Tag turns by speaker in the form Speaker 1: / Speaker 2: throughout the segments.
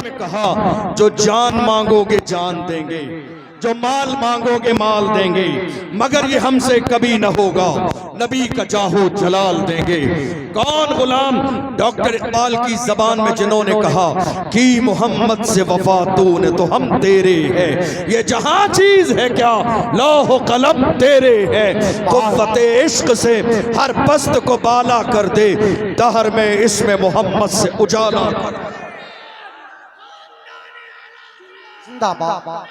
Speaker 1: में कहा, जो जान मांगोगे जान देंगे, जो माल मांगोगे माल देंगे, मगर ये हमसे कभी न होगा, नबी का जाहो जलाल देंगे। कौन गुलाम डॉक्टर इकबाल की जबान में जिन्होंने कहा कि मोहम्मद से वफा तूने तो हम तेरे हैं, ये जहां चीज है क्या लौह कलम तेरे है, कुव्वते इश्क से हर पस्त को बाला कर दे, दहर में इसमें मोहम्मद से उजाला कर।
Speaker 2: जिंदाबाद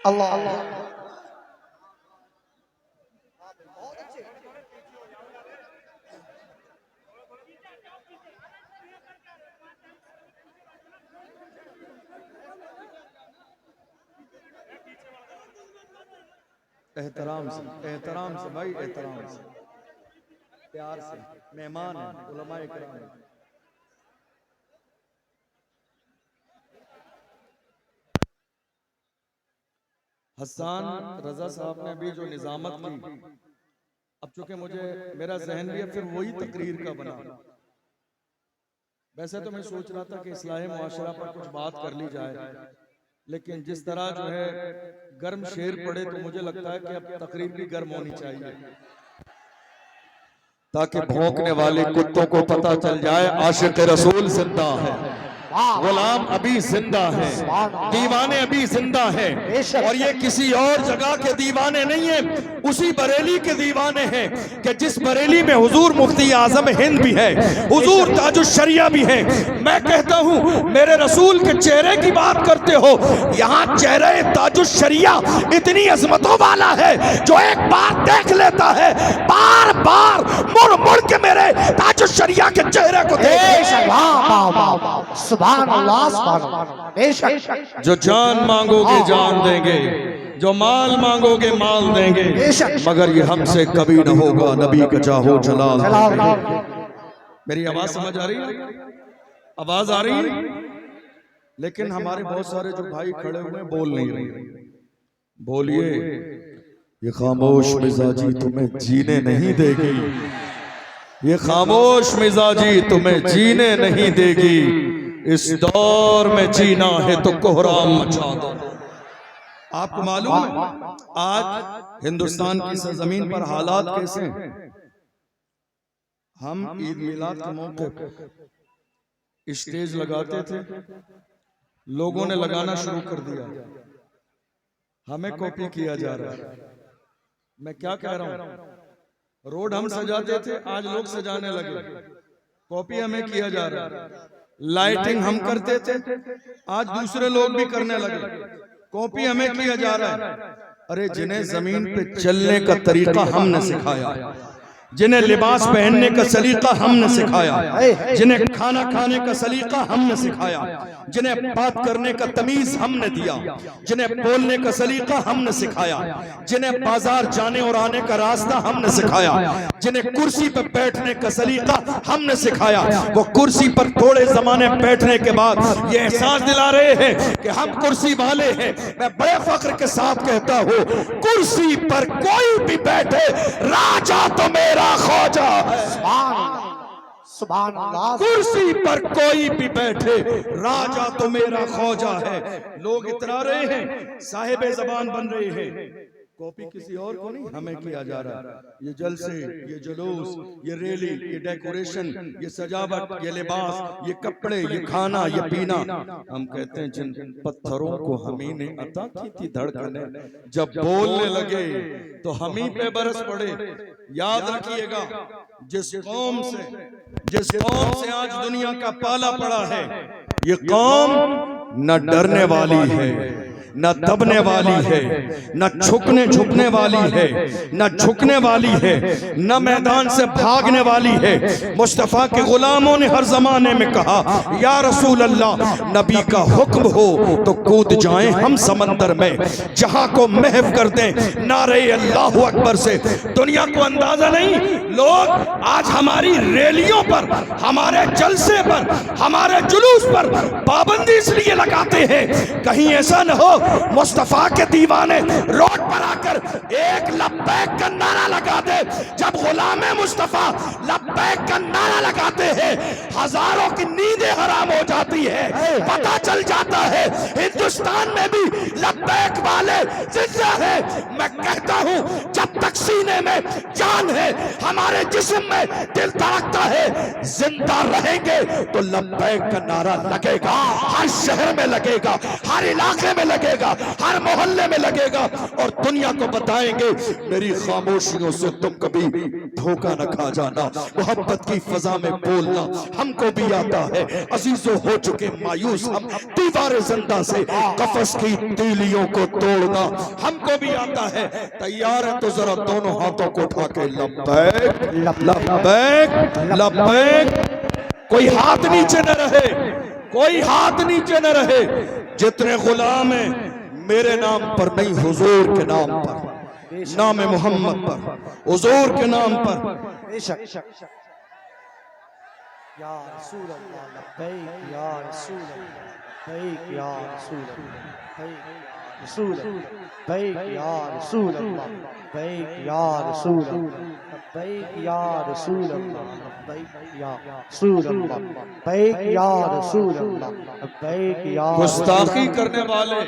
Speaker 2: अल्लाह अल्लाह।
Speaker 1: एहतराम से भाई, एहतराम से, प्यार से, मेहमान है, उलमाए किराम है। हसन रजा साहब ने अभी जो निजामत की, अब चूंकि मुझे मेरा जहन भी फिर वही तकरीर का बना। वैसे तो मैं सोच रहा था कि इस्लाही मुआशरा पर कुछ बात कर ली जाए, लेकिन जिस तरह जो है गर्म शेर पड़े तो मुझे लगता है कि अब तकरीर भी गर्म होनी चाहिए, ताकि भौंकने वाले कुत्तों को पता चल जाए आशिक रसूल जिंदा है, गुलाम अभी जिंदा है, दीवाने अभी जिंदा है, और ये किसी और जगह के दीवाने नहीं है, उसी बरेली के दीवाने हैं कि जिस बरेली में हुजूर मुफ्ती आजम हिंद भी है, हुजूर ताजुश शरिया भी है। मैं कहता हूँ मेरे रसूल के चेहरे की बात करते हो, यहाँ चेहरे ताजुश शरिया इतनी अजमतों वाला है जो एक बार देख लेता है बार बार मुड़ मुड़ के मेरे ताजुश शरिया के चेहरे को बेशक। जो जान मांगोगे जान देंगे, जो माल मांगोगे माल देंगे, मगर ये हमसे कभी न होगा, नबी का चाहो जलाल। मेरी आवाज समझ आ रही है? आवाज आ रही है? लेकिन हमारे बहुत सारे जो भाई खड़े हुए बोल नहीं रहे। बोलिए, ये खामोश मिजाजी तुम्हें जीने नहीं देगी, ये खामोश मिजाजी तुम्हें जीने नहीं देगी, इस दौर में जीना है तो कोहराम मचा दो। आपको मालूम है आज हिंदुस्तान की सरजमीन पर हालात कैसे हैं? हम ईद मिलाद के मौके पर स्टेज लगाते थे, लोगों ने लगाना शुरू कर दिया, हमें कॉपी किया जा रहा है। मैं क्या कह रहा हूं, रोड हम सजाते थे, आज लोग सजाने लगे, कॉपी हमें किया जा रहा है। लाइटिंग हम करते थे, आज दूसरे लोग भी करने लगे, कॉपी हमें किया जा रहा है। अरे जिन्हें जमीन पे चलने का तरीका हमने सिखाया, जिन्हें लिबास पहनने का सलीका हमने सिखाया, जिन्हें खाना खाने का सलीका हमने सिखाया, जिन्हें बात करने का तमीज हमने दिया, जिन्हें बोलने का सलीका हमने सिखाया, जिन्हें बाजार जाने और आने का रास्ता हमने सिखाया, जिन्हें कुर्सी पर बैठने का सलीका हमने सिखाया, वो कुर्सी पर थोड़े जमाने बैठने के बाद ये एहसास दिला रहे हैं कि हम कुर्सी वाले हैं। मैं बड़े फख्र के साथ कहता हूँ, कुर्सी पर कोई भी बैठे, राजा तो मेरा ख्वाजा है।
Speaker 2: सुभान अल्लाह।
Speaker 1: कुर्सी पर कोई भी बैठे, राजा तो मेरा ख्वाजा है। लोग इतरा रहे हैं, साहिबे जबान बन रहे हैं, कॉपी किसी और को नहीं, हमें किया जा रहा है। ये जलसे, ये जुलूस, ये रैली, ये डेकोरेशन, ये सजावट, ये लिबास, ये कपड़े, ये खाना, ये पीना, हम कहते हैं जिन पत्थरों को हमी ने अता की थी धड़कने, जब बोलने लगे तो हमी पे बरस पड़े। याद रखिएगा, जिस कौम से आज दुनिया का पाला पड़ा है, ये कौम न डरने वाली है, न दबने वाली है, न झुकने झुकने वाली है, न झुकने वाली है, न मैदान से भागने वाली है। मुस्तफा के गुलामों ने हर जमाने में कहा, या रसूल अल्लाह, नबी का हुक्म हो तो कूद जाएं हम समंदर में, जहां को महव कर दें नारे अल्लाहु अकबर से। दुनिया को अंदाजा नहीं, लोग आज हमारी रैलियों पर, हमारे जलसे पर, हमारे जुलूस पर पाबंदी इसलिए लगाते हैं कहीं ऐसा न हो मुस्तफा के दीवाने रोड पर आकर एक लब्बैक का नारा लगा दे। जब गुलामे मुस्तफा लब्बैक का नारा लगाते हैं, हजारों की नींदें हराम हो जाती है। पता चल जाता है हिंदुस्तान में भी लब्बैक वाले जिंदा है। मैं कहता हूं जब तक सीने में जान है, हमारे जिस्म में दिल धड़कता है, जिंदा रहेंगे तो लब्बैक का नारा लगेगा। हर शहर में लगेगा, हर इलाके में लगेगा, हर मोहल्ले में लगेगा और दुनिया को बताएंगे मेरी खामोशियों से तुम कभी धोखा न खा जाना। मोहब्बत की फजा में बोलना हमको भी आता है। अजीजों हो चुके मायूस हम, दीवार जिंदा से कफस की तीलियों को तोड़ना हमको भी आता है। तैयार है तो जरा दोनों हाथों को उठा के लब्बैक लब्बैक लब्बैक। कोई हाथ नीचे न रहे, कोई हाथ नीचे न रहे। जितने गुलाम हैं मेरे नाम पर नहीं, हुजूर के नाम पर, नाम मोहम्मद पर, हुजूर के नाम पर।
Speaker 2: या रसूल अल्लाह लब्बैक या रसूल अल्लाह लब्बैक या रसूल अल्लाह रसूल लब्बैक या रसूल अल्लाह लब्बैक या रसूल लब्बैक या रसूल अल्लाह लब्बैक या रसूल अल्लाह लब्बैक या रसूल अल्लाह लब्बैक या।
Speaker 1: गुस्ताखी करने वाले,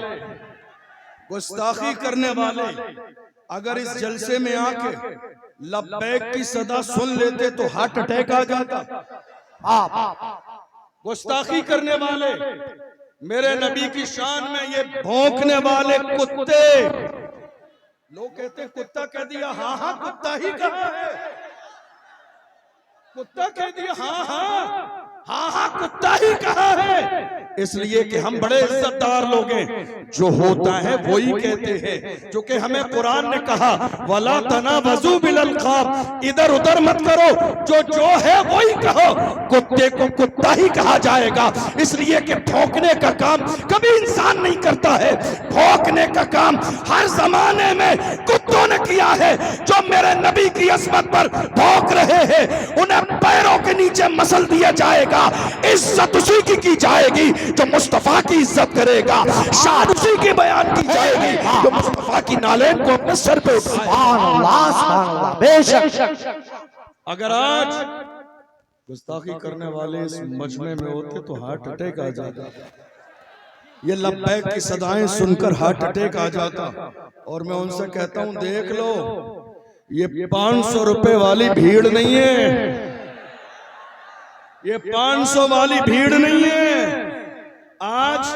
Speaker 1: गुस्ताखी करने वाले अगर इस जलसे में आके लब्बैक की सदा सुन लेते तो हार्ट अटैक आ जाता। गुस्ताखी करने वाले, मेरे नबी की शान में ये भौंकने वाले कुत्ते, लोग कहते कुत्ता कह दिया, हाँ हाँ कुत्ता ही कहा है, कुत्ता कह दिया, हाँ हाँ हाँ हाँ कुत्ता ही कहा है। इसलिए कि हम बड़े इज्जतदार लोग हैं, जो होता है वही कहते हैं। जो कि हमें कुरान ने कहा वला तनावज़ू बिल अलक़ाब, इधर उधर मत करो, जो है वही कहो। कुत्ते को कुत्ता ही कहा जाएगा, इसलिए कि भौंकने का काम कभी इंसान नहीं करता है। भौंकने का काम हर जमाने में कुत्तों ने किया है। जो मेरे नबी की अस्मत पर भौंक रहे हैं उन्हें पैरों के नीचे मसल दिया जाएगा। इज्जत उसी की जाएगी जो मुस्तफा की इज्जत करेगा। शान उसी की बयान की जाएगी जो मुस्तफा की नालेन को अपने सर पे उठाए। बेशक अगर आज गुस्ताखी करने वाले इस मजमे में होते तो हार्ट अटैक आ जाता। ये लब्बैक की सदाएं सुनकर हार्ट अटैक आ जाता। और मैं उनसे कहता हूं देख लो, ये 500 रुपए वाली भीड़ नहीं है, ये 500 वाली भीड़ नहीं है। आज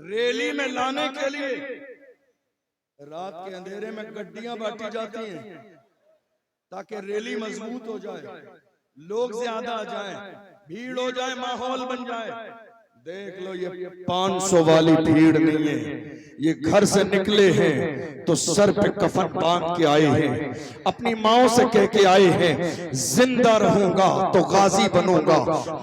Speaker 1: रैली में लाने के लिए रात के अंधेरे में गड्डियां बांटी जाती हैं ताकि रैली मजबूत हो जाए, लोग ज्यादा आ जाएं, भीड़ हो जाए, माहौल बन जाए। देख लो ये 500 वाली भीड़ नहीं है। ये घर से निकले हैं तो सर पे कफन बांध के आए हैं, अपनी माओ से कह के आए हैं जिंदा रहूंगा तो गाजी बनूंगा,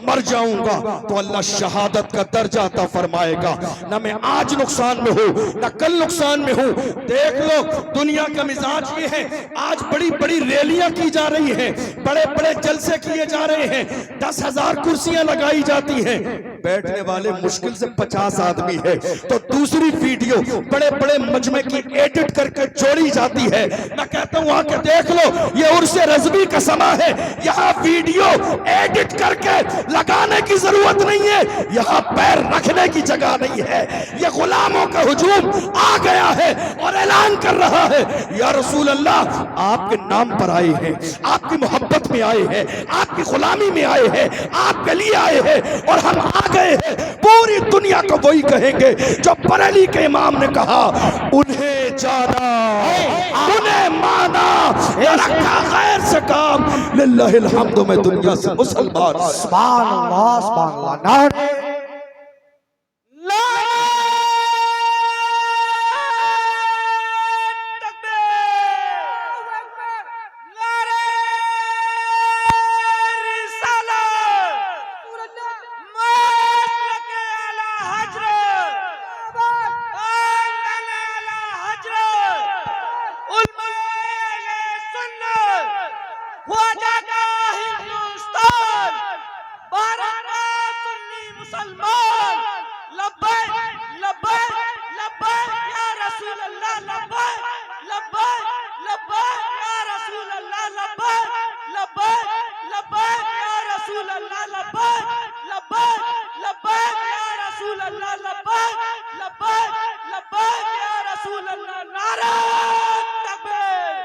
Speaker 1: मर जाऊंगा तो अल्लाह शहादत का दर्जा अता फरमाएगा। ना मैं आज नुकसान में हूं ना कल नुकसान में हूं। देख लो दुनिया का मिजाज ये है, आज बड़ी बड़ी रैलियां की जा रही हैं, बड़े बड़े जलसे किए जा रहे हैं, 10,000 कुर्सियां लगाई जाती हैं, बैठने वाले मुश्किल से 50 आदमी है। तो दूसरी वीडियो बड़े बड़े मजमे की एडिट करके जोड़ी जाती है। मैं कहता हूं आके देख लो, ये उर्से रज़वी का समा है। यहाँ वीडियो एडिट करके लगाने की जरूरत नहीं है, यहाँ पैर रखने की जगह नहीं है। ये गुलामों का हुजूम आ गया है और ऐलान कर रहा है या रसूल अल्लाह आपके नाम पर आए हैं, आपकी मोहब्बत में आए हैं, आपकी गुलामी में आए हैं, आपके लिए आए हैं और हम आ गए हैं। पूरी दुनिया को वही कहेंगे जो बरेली के इमाम ने कहा, उन्हें जाना उन्हें माना, रखा गैर से काम, लिल्लाहिल हम्दु में दुनिया से मुसलमान।
Speaker 2: सुभान अल्लाह सुभान अल्लाह।
Speaker 3: अल्लाह लब्बैक लब्बैक लब्बैक या रसूल अल्लाह नारे तकबीर।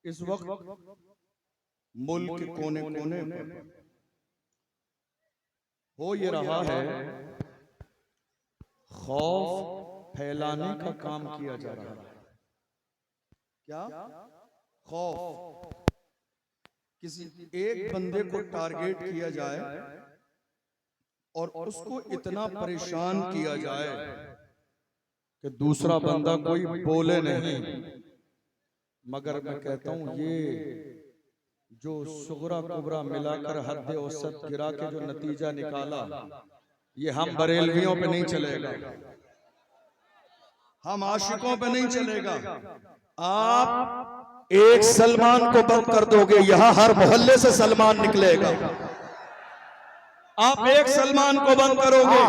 Speaker 1: इस वक्त मुल्क के कोने कोने पर हो ये रहा है, खौफ फैलाने का काम किया जा रहा है। क्या? खौफ, किसी एक बंदे को टारगेट किया जाए और उसको इतना परेशान किया जाए कि दूसरा बंदा कोई बोले नहीं। मगर मैं कहता हूं ये जो सुगरा कुबरा मिलाकर हद औसत गिरा के जो नतीजा निकाला, ये हम बरेलवियों पे नहीं चलेगा, हम आशिकों पे नहीं चलेगा। आप एक सलमान को बंद कर दोगे, यहां हर मोहल्ले से सलमान निकलेगा। आप एक सलमान को बंद करोगे,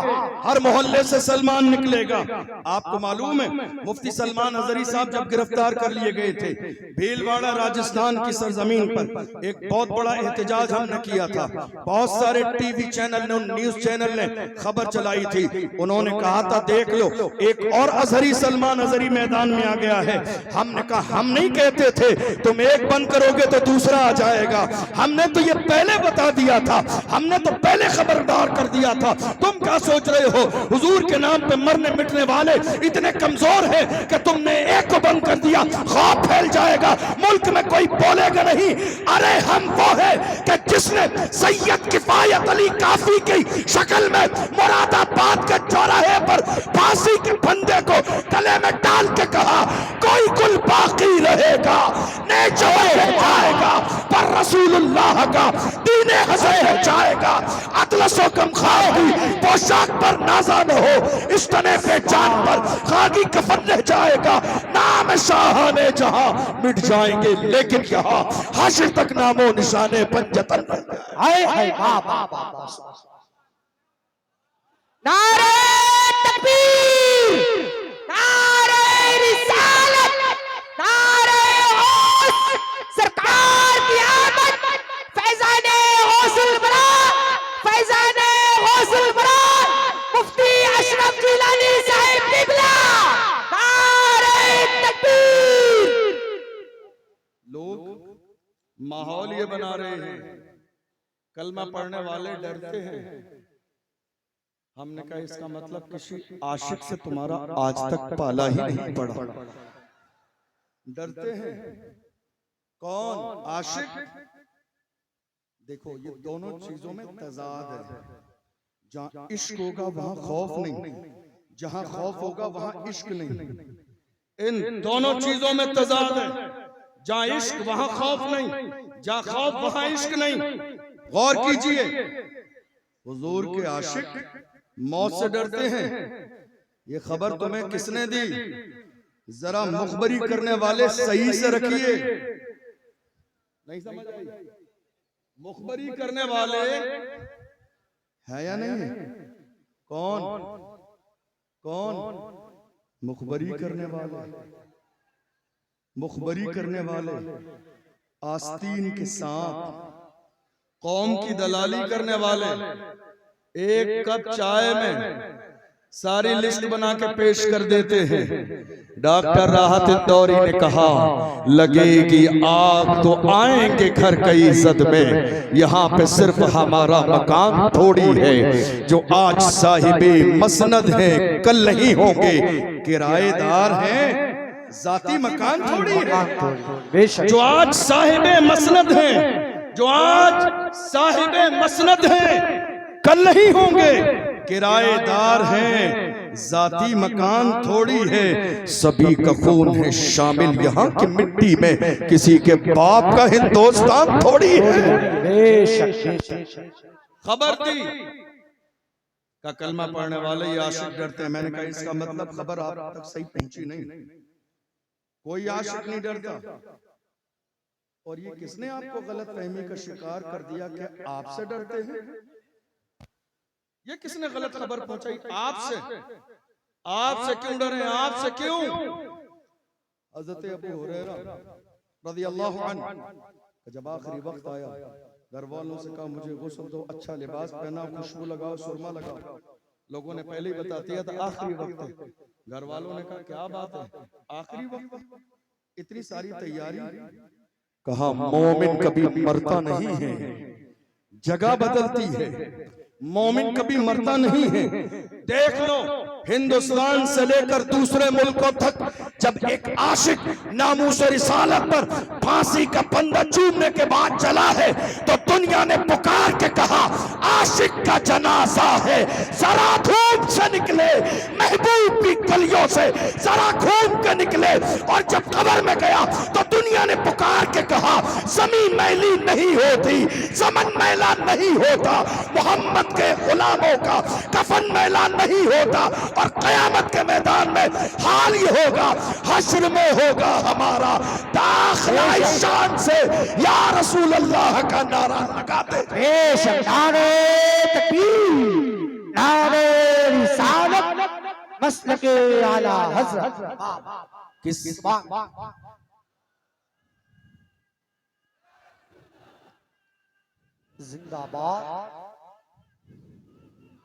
Speaker 1: हर मोहल्ले से सलमान निकलेगा। आपको मालूम है मुफ्ती सलमान अजहरी साहब जब गिरफ्तार कर लिए गए थे, भीलवाड़ा राजस्थान की सरजमीन पर एक बहुत बड़ा एहतजाज हमने किया था। बहुत सारे टीवी चैनल ने, न्यूज चैनल ने खबर चलाई थी। उन्होंने कहा था देख लो एक और अजहरी सलमान अजहरी मैदान में आ गया है। हमने कहा हम नहीं कहते थे तुम एक बंद करोगे तो दूसरा आ जाएगा, हमने तो ये पहले बता दिया था, हमने तो पहले खबरदार कर दिया था। तुम क्या सोच रहे हो हुजूर के नाम पे मरने मिटने वाले इतने कमजोर हैं कि तुमने एक को बंद कर दिया, खौफ फैल जाएगा, मुल्क में कोई बोलेगा नहीं। अरे हम वो है कि जिसने सैयद किफायत अली काफी की शक्ल में मुरादाबाद के चौराहे पर फांसी के फंदे को गले में डाल के कहा कोई कुल बाकी रहेगा, नेचर रह जाएगा पर रसूलुल्लाह का दीने हसन रह जाएगा। अतलसो कम खागी पोशाक पर नाजा न हो, इस तने पे जान पर खागी कफन रह जाएगा। नाम शाहाने जहां मिट जाएंगे लेकिन यहाँ हाशिर तक नामो निशाने पंजतन रह जाएंगे।
Speaker 2: हाय हाय
Speaker 3: नारे तकबीर, नारे रिसालत, नारे गौस, सरकार की आमद, फैजाने गौसुल बरा, फैजाने गौसुल बरा, मुफ्ती अशरफ जिलानी साहिब किबला, नारे तकबीर।
Speaker 1: लोग माहौल ये बना रहे हैं, कलमा पढ़ने वाले डरते हैं। हमने कहा इसका मतलब किसी आशिक से तुम्हारा आज तक पाला ही नहीं पड़ा। डरते हैं। कौन? आशिक। देखो ये दोनों चीजों में तजाद है। जहां इश्क होगा वहां खौफ नहीं, जहां खौफ होगा वहां इश्क नहीं। इन दोनों चीजों में तजाद है। जहां इश्क वहां खौफ नहीं, जहां खौफ वहां इश्क नहीं। गौर कीजिए, हुजूर के आशिक मौत से डरते हैं। ये खबर तुम्हें किसने दी? जरा मुखबरी करने वाले सही से रखिए। नहीं समझ आई? मुखबरी करने वाले है या नहीं? कौन? कौन? मुखबरी करने वाले, मुखबरी करने वाले, आस्तीन के सांप, कौम की दलाली करने वाले, एक कप चाय में सारी लिस्ट बना के पेश कर देते हैं। डॉक्टर राहत इंदौरी ने कहा लगेगी आग तो आएंगे घर कई जद में, यहाँ पे सिर्फ हमारा मकान थोड़ी है। जो आज साहिबे मसनद है कल नहीं होंगे, किराएदार हैं जाती मकान थोड़ी है। जो आज साहिबे मसनद हैं, जो आज साहिबे मसनद हैं कल नहीं होंगे, किराएदार हैं जाती मकान थोड़ी है। सभी का खून है शामिल यहाँ की मिट्टी में, किसी के बाप का हिंदुस्तान थोड़ी है। खबर दी का कलमा पढ़ने वाले ये आशिक डरते हैं। मैंने कहा इसका मतलब खबर आप तक सही पहुंची नहीं। कोई आशिक नहीं डरता। और ये किसने आपको गलत फहमी का शिकार कर दिया कि आपसे डरते हैं? ये किसने गलत खबर पहुंचाई? आपसे। आपसे क्यों डरे? आपसे क्यों? हज़रत अबू हुरैरा रज़ियल्लाहु अन्हु जब आखिरी वक्त आया, घर वालों से कहा मुझे गुस्ल दो, अच्छा लिबास पहना, खुशबू लगाओ, सुरमा लगाओ। लोगों ने पहले ही बता दिया था आखिरी वक्त है। घर वालों ने कहा क्या बात है, आखिरी वक्त, इतनी सारी तैयारी। कहा मोमिन कभी मरता नहीं है, जगह बदलती है, मोमिन कभी मरता नहीं है। देख लो हिंदुस्तान से लेकर दूसरे मुल्कों तक जब एक आशिक नामूस रिसालत पर फांसी का फंदा चूमने के बाद चला है तो दुनिया ने पुकार के कहा आशिक का जनाजा है, जरा धूप से निकले, महबूब की गलियों से जरा घूम के निकले। और जब कब्र में गया तो दुनिया ने पुकार के कहा जमीन मैली नहीं होती, ज़मन मैला नहीं होता, मोहम्मद के गुलामों का कफन मैला नहीं होता। और कयामत के मैदान में हाल ये होगा, हश्र में होगा हमारा दाखिला इस शान से या रसूल अल्लाह का नारा लगाते।
Speaker 2: नारे तकबीर, नारे रिसालत, मसलके आला हज़रत।
Speaker 1: किस
Speaker 2: जिंदाबाद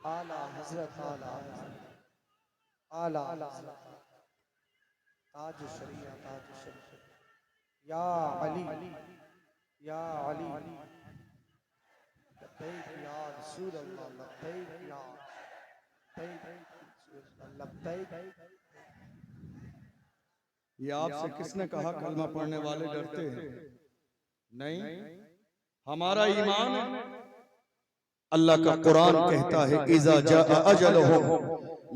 Speaker 2: आला हज़रत, आला हज़रत, आला हज़रत, ताज शरीया, ताज शरीया, या अली, या अली, लब्बैक या रसूल अल्लाह, लब्बैक या लब्बैक।
Speaker 1: ये आपसे किसने कहा कलमा पढ़ने वाले डरते हैं? नहीं, हमारा ईमान है। अल्लाह का कुरान कहता है इज़ा जाअ अजलुहुम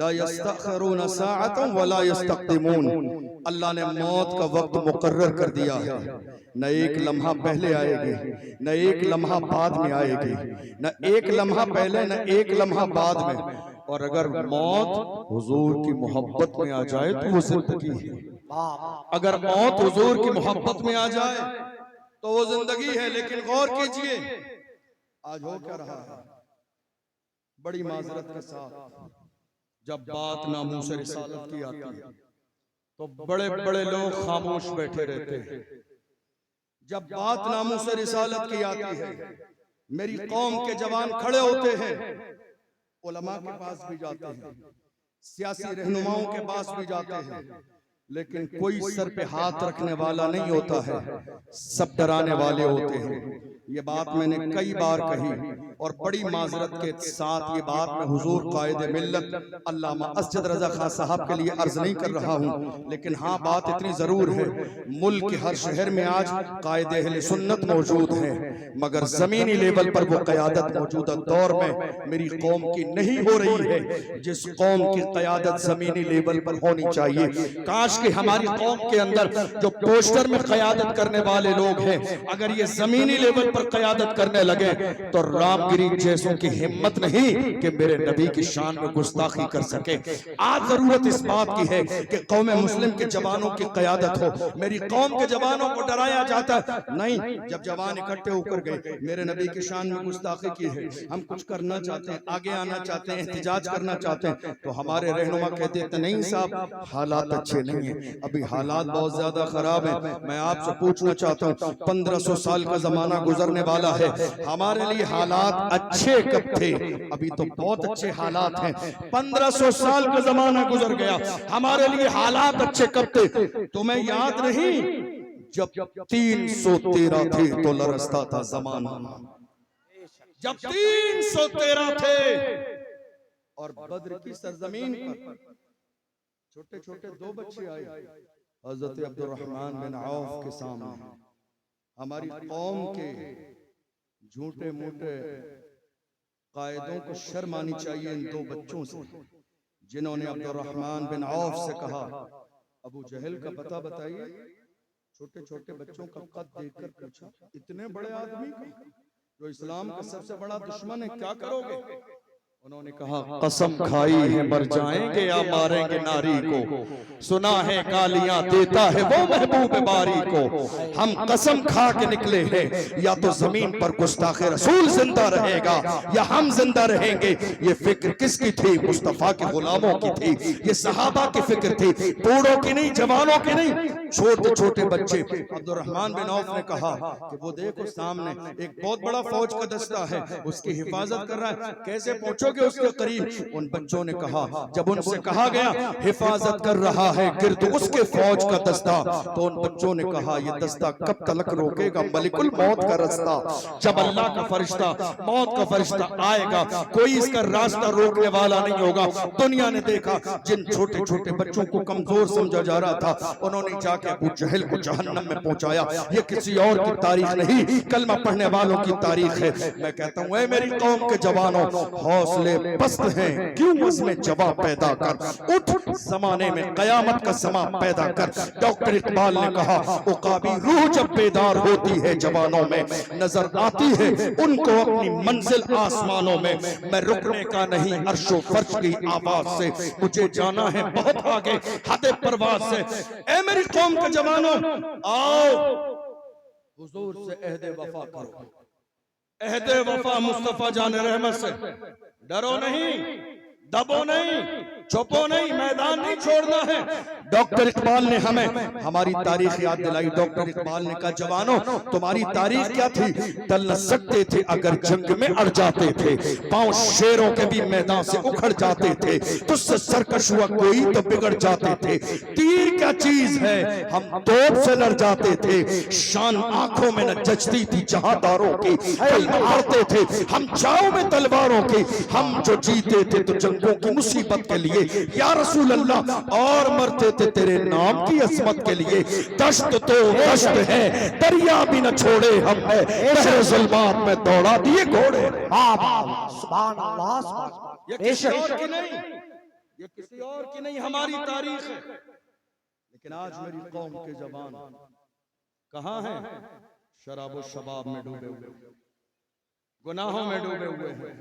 Speaker 1: ला यस्तखिरून साअतन वला यस्तक़दिमून। अल्लाह ने मौत का वक्त मुकर्रर कर दिया है, न एक लम्हा पहले आएगी, न एक लम्हा बाद में आएगी, न एक लम्हा पहले न एक लम्हा बाद में। और अगर मौत हुजूर की मोहब्बत में आ जाए तो वो जिंदगी है। अगर मौत हुजूर की मोहब्बत में आ जाए तो वो जिंदगी है। लेकिन गौर कीजिए आज हो क्या रहा है, बड़ी माजरत के साथ जब बात नामूस रिसालत की आती है तो बड़े बड़े लोग खामोश बैठे रहते हैं। जब बात नामूस रिसालत की आती है मेरी कौम के जवान खड़े होते हैं, उलमा के पास भी जाते हैं, सियासी रहनुमाओं के पास भी जाते हैं, लेकिन कोई सर पे हाथ रखने वाला नहीं होता है, सब डराने वाले होते हैं। ये बात मैंने कई बार कही और बड़ी माजरत के साथ ये बात मैं हुजूर कायदे मिल्लत अल्लामा असजद रजा खां साहब के लिए अर्ज नहीं कर रहा हूँ, लेकिन हाँ बात इतनी जरूर है, मुल्क के हर शहर में आज कायदे अहले सुन्नत मौजूद हैं, मगर जमीनी लेवल पर वो क़यादत मौजूदा दौर में मेरी कौम की नहीं हो रही है जिस कौम की क़यादत जमीनी लेवल पर होनी चाहिए। काश कि हमारी कौम के अंदर जो पोस्टर में क़यादत करने वाले लोग हैं अगर ये जमीनी लेवल पर क़यादत करने लगे तो रामगिरी जैसों की हिम्मत नहीं कि मेरे नबी की शान में गुस्ताखी कर सके। आज जरूरत इस बात की है कि कौम मुस्लिम के जवानों की क़यादत हो। मेरी कौम के जवानों को डराया जाता नहीं, जब जवान इकट्ठे होकर गए मेरे नबी की शान में गुस्ताखी की है, हम कुछ करना चाहते हैं, आगे आना चाहते हैं, एहतिजाज करना चाहते हैं, तो हमारे रहनुमा कहते हैं नहीं साहब हालात अच्छे नहीं है, अभी हालात बहुत ज्यादा खराब है। मैं आपसे पूछना चाहता हूँ 1500 साल का जमाना गुजरने वाला है, हमारे लिए हालात अच्छे कब थे? अभी तो बहुत अच्छे हालात हैं। 1500 साल का जमाना गुजर गया, हमारे लिए हालात अच्छे कब थे? तुम्हें याद नहीं जब 313 थे तो लरसता था जमाना, जब 313 थे और बद्र की सरजमीन पर छोटे छोटे दो बच्चे आए हजरत अब्दुर्रहमान बिन औफ के सामने। हमारी कौम के झूठे मूठे कायदों को शर्म आनी चाहिए इन दो बच्चों से जिन्होंने अब्दुर्रहमान बिन औफ से कहा अबू जहल का पता बताइए। छोटे छोटे बच्चों का कद देखकर पूछा इतने बड़े आदमी का जो इस्लाम का सबसे बड़ा दुश्मन है क्या करोगे? उन्होंने कहा कसम खाई है मर जाएंगे या मारेंगे नारी को, सुना है गालियां देता है वो महबूब बारी को, हम कसम खा के निकले हैं या तो जमीन पर गुस्ताखे रसूल जिंदा रहेगा या हम जिंदा रहेंगे। ये फिक्र किसकी थी? मुस्तफा के गुलामों की थी, ये सहाबा की फिक्र थी, बूढ़ों की नहीं, जवानों की नहीं, छोटे छोटे बच्चे। अब्दुर्रहमान बिन औफ ने कहा कि वो देखो सामने एक बहुत बड़ा फौज का दस्ता है, उसकी हिफाजत कर रहा है, कैसे पहुंचोगे? पहुंचोगे उसके करीब। उन बच्चों ने कहा, जब उनसे कहा गया हिफाजत कर रहा है गिर्द उसके फौज का दस्ता, तो उन बच्चों ने कहा ये दस्ता कब तक रोकेगा मलिकुल मौत का रास्ता। जब अल्लाह का फरिश्ता, मौत का फरिश्ता आएगा, कोई इसका रास्ता रोकने वाला नहीं होगा। दुनिया ने देखा जिन छोटे छोटे बच्चों को कमजोर समझा जा रहा था, उन्होंने जाके अबू जहल को जहन्नम में पहुंचाया। ये किसी और की तारीख नहीं, कलमा पढ़ने वालों की तारीख है। मैं कहता हूं ऐ मेरी कौम के जवानों, हौसले पस्त हैं क्यों उसमें जवाब पैदा कर, उठ जमाने में कयामत का समा पैदा कर। डॉक्टर इकबाल ने कहा उकाबी रूह जब बेदार होती है जवानों में, नजर आती है उनको अपनी मंजिल आसमानों में। मैं रुकने का नहीं अर्शो फर्श की आवाज से, मुझे जाना है बहुत आगे हद परवाज से। ऐ मेरी कौम के जवानों, आओ हुजूर से अहद वफा करो, अहद वफा मुस्तफा जान रहमत से। डरो नहीं, दबो नहीं, छुपो नहीं, मैदान नहीं छोड़ना है। डॉक्टर इकबाल ने हमें हमारी तारीख याद दिलाई। डॉक्टर इकबाल ने कहा जवानों तुम्हारी तारीख क्या थी, टल न सकते थे अगर जंग में अड़ जाते थे, पांव शेरों के भी मैदान से उखड़ जाते थे, तुझसे सरकश हुआ कोई तो बिगड़ जाते थे। तीर क्या चीज है हम तोप से लड़ जाते थे, शान आंखों में न जचती थी जहादारों की, कई मारते थे हम छाओ में तलवारों की। हम जो जीते थे तो जंगों की मुसीबत के लिए या रसूल अल्लाह, और मरते थे तेरे नाम की असमत के लिए। दश्त तो दश्त है दरिया भी न छोड़े हम है, बहर ज़ुल्मात में दौड़ा दिए घोड़े।
Speaker 2: सुभान अल्लाह, सुभान अल्लाह।
Speaker 1: ये किसी और की नहीं, ये किसी और की नहीं, हमारी तारीख है। लेकिन आज मेरी कौम के जवान कहां हैं? शराब और शबाब में डूबे हुए, गुनाहों में डूबे हुए हैं,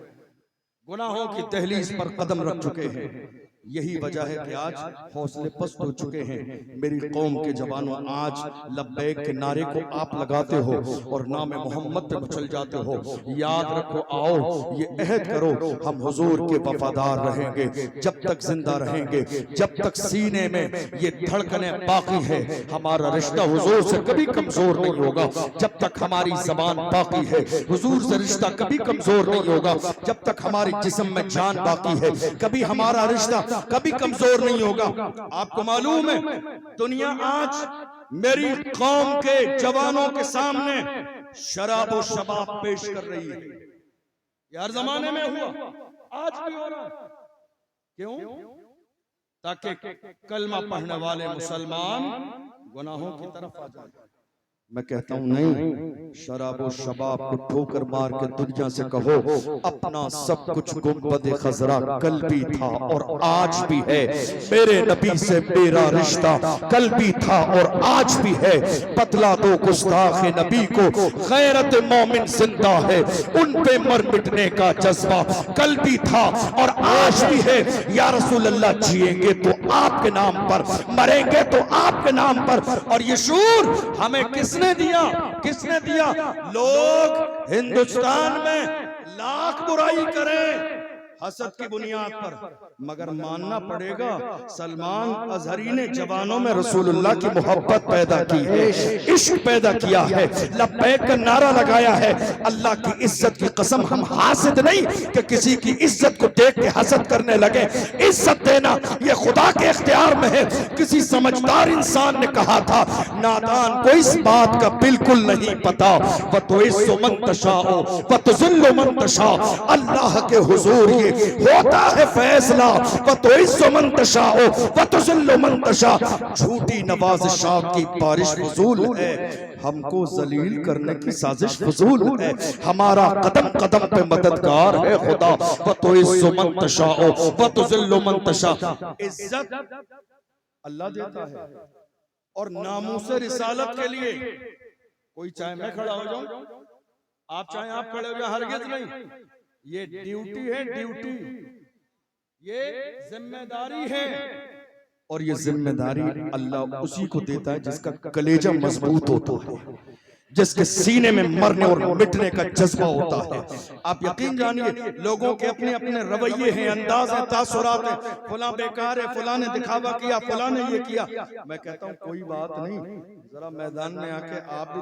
Speaker 1: गुनाहों की दहलीज पर कदम रख चुके हैं। यही वजह है कि आज हौसले पस्त हो चुके हैं। मेरी कौम के जवानों, आज लब्बैक के नारे को आप लगाते हो और नाम मोहम्मद पे चल जाते हो। याद रखो, आओ ये अहद करो हम हुजूर के वफादार रहेंगे जब तक जिंदा रहेंगे, जब तक सीने में ये धड़कने बाकी है। हमारा रिश्ता हुजूर से कभी कमजोर नहीं होगा जब तक हमारी जबान बाकी है। हुजूर से रिश्ता कभी कमजोर नहीं होगा जब तक हमारे जिस्म में जान बाकी है। कभी हमारा रिश्ता कभी कमजोर नहीं होगा। आपको मालूम है दुनिया आज मेरी कौम के जवानों के सामने शराब और शबाब पेश कर रही है। ये हर जमाने में हुआ, आज भी हो रहा। क्यों? ताकि कलमा पढ़ने वाले मुसलमान गुनाहों की तरफ आ जाए। मैं कहता हूं नहीं, शराब और शबाब को ठोकर मार के दुनिया से कहो अपना सब कुछ गुंबद खजरा कल भी था और आज भी है। मेरे नबी से मेरा रिश्ता कल भी था और आज भी है। बतला दो गुस्ताख नबी को गैरत मोमिन जिंदा है, उन पे मर मिटने का जज्बा कल भी था और आज भी है। या रसूल अल्लाह, जिएंगे तो आपके नाम पर, मरेंगे तो आपके नाम पर। और ये शूर हमें किसने दिया? किसने दिया? लोग हिंदुस्तान में लाख बुराई करें हसद की बुनियाद पर, मगर मानना पड़ेगा सलमान अजहरी ने जवानों में रसूलुल्लाह की मोहब्बत पैदा की है, इश्क पैदा किया है, लब्बैक का नारा लगाया है। अल्लाह की इज्जत की कसम, हम हासिद नहीं कि किसी की इज्जत को देख के हसद करने लगे। इज्जत देना ये खुदा के इख्तियार में है। किसी समझदार इंसान ने कहा था, नादान को इस बात का बिल्कुल नहीं पता, वतुइस्सु मन तशाओ वतुज़िल्लु मन तशा। अल्लाह के हुजूर ये होता है फैसला, वतुइस्सु मन तशाओ वतुज़िल्लु मन तशा। झूठी नवाज़िशात की बारिश फजूल है, हमको जलील करने की साजिश फजूल है। हमारा कदम कदम पे मददगार है खुदा, वतुइस्सु मन तशाओ वतुज़िल्लु मन तशा। इज्जत अल्लाह देता है और नामूस रिसालत के लिए कोई चाहे मैं खड़ा हो जाऊं, आप चाहे आप खड़े हो जाए, हरगिज नहीं। ये ड्यूटी है, ड्यूटी, ये जिम्मेदारी है। और ये जिम्मेदारी अल्लाह उसी को देता है जिसका कलेजा मजबूत होता है, जिसके सीने में मरने और मिटने का जज्बा होता है। आप यकीन जानिए, लोगों के अपने अपने रवैये हैं, अंदाज हैं, तासुरात हैं। फलां बेकार है, फलां ने दिखावा किया, फलां ने ये किया। मैं कहता हूँ कोई बात नहीं, जरा मैदान में आके आप भी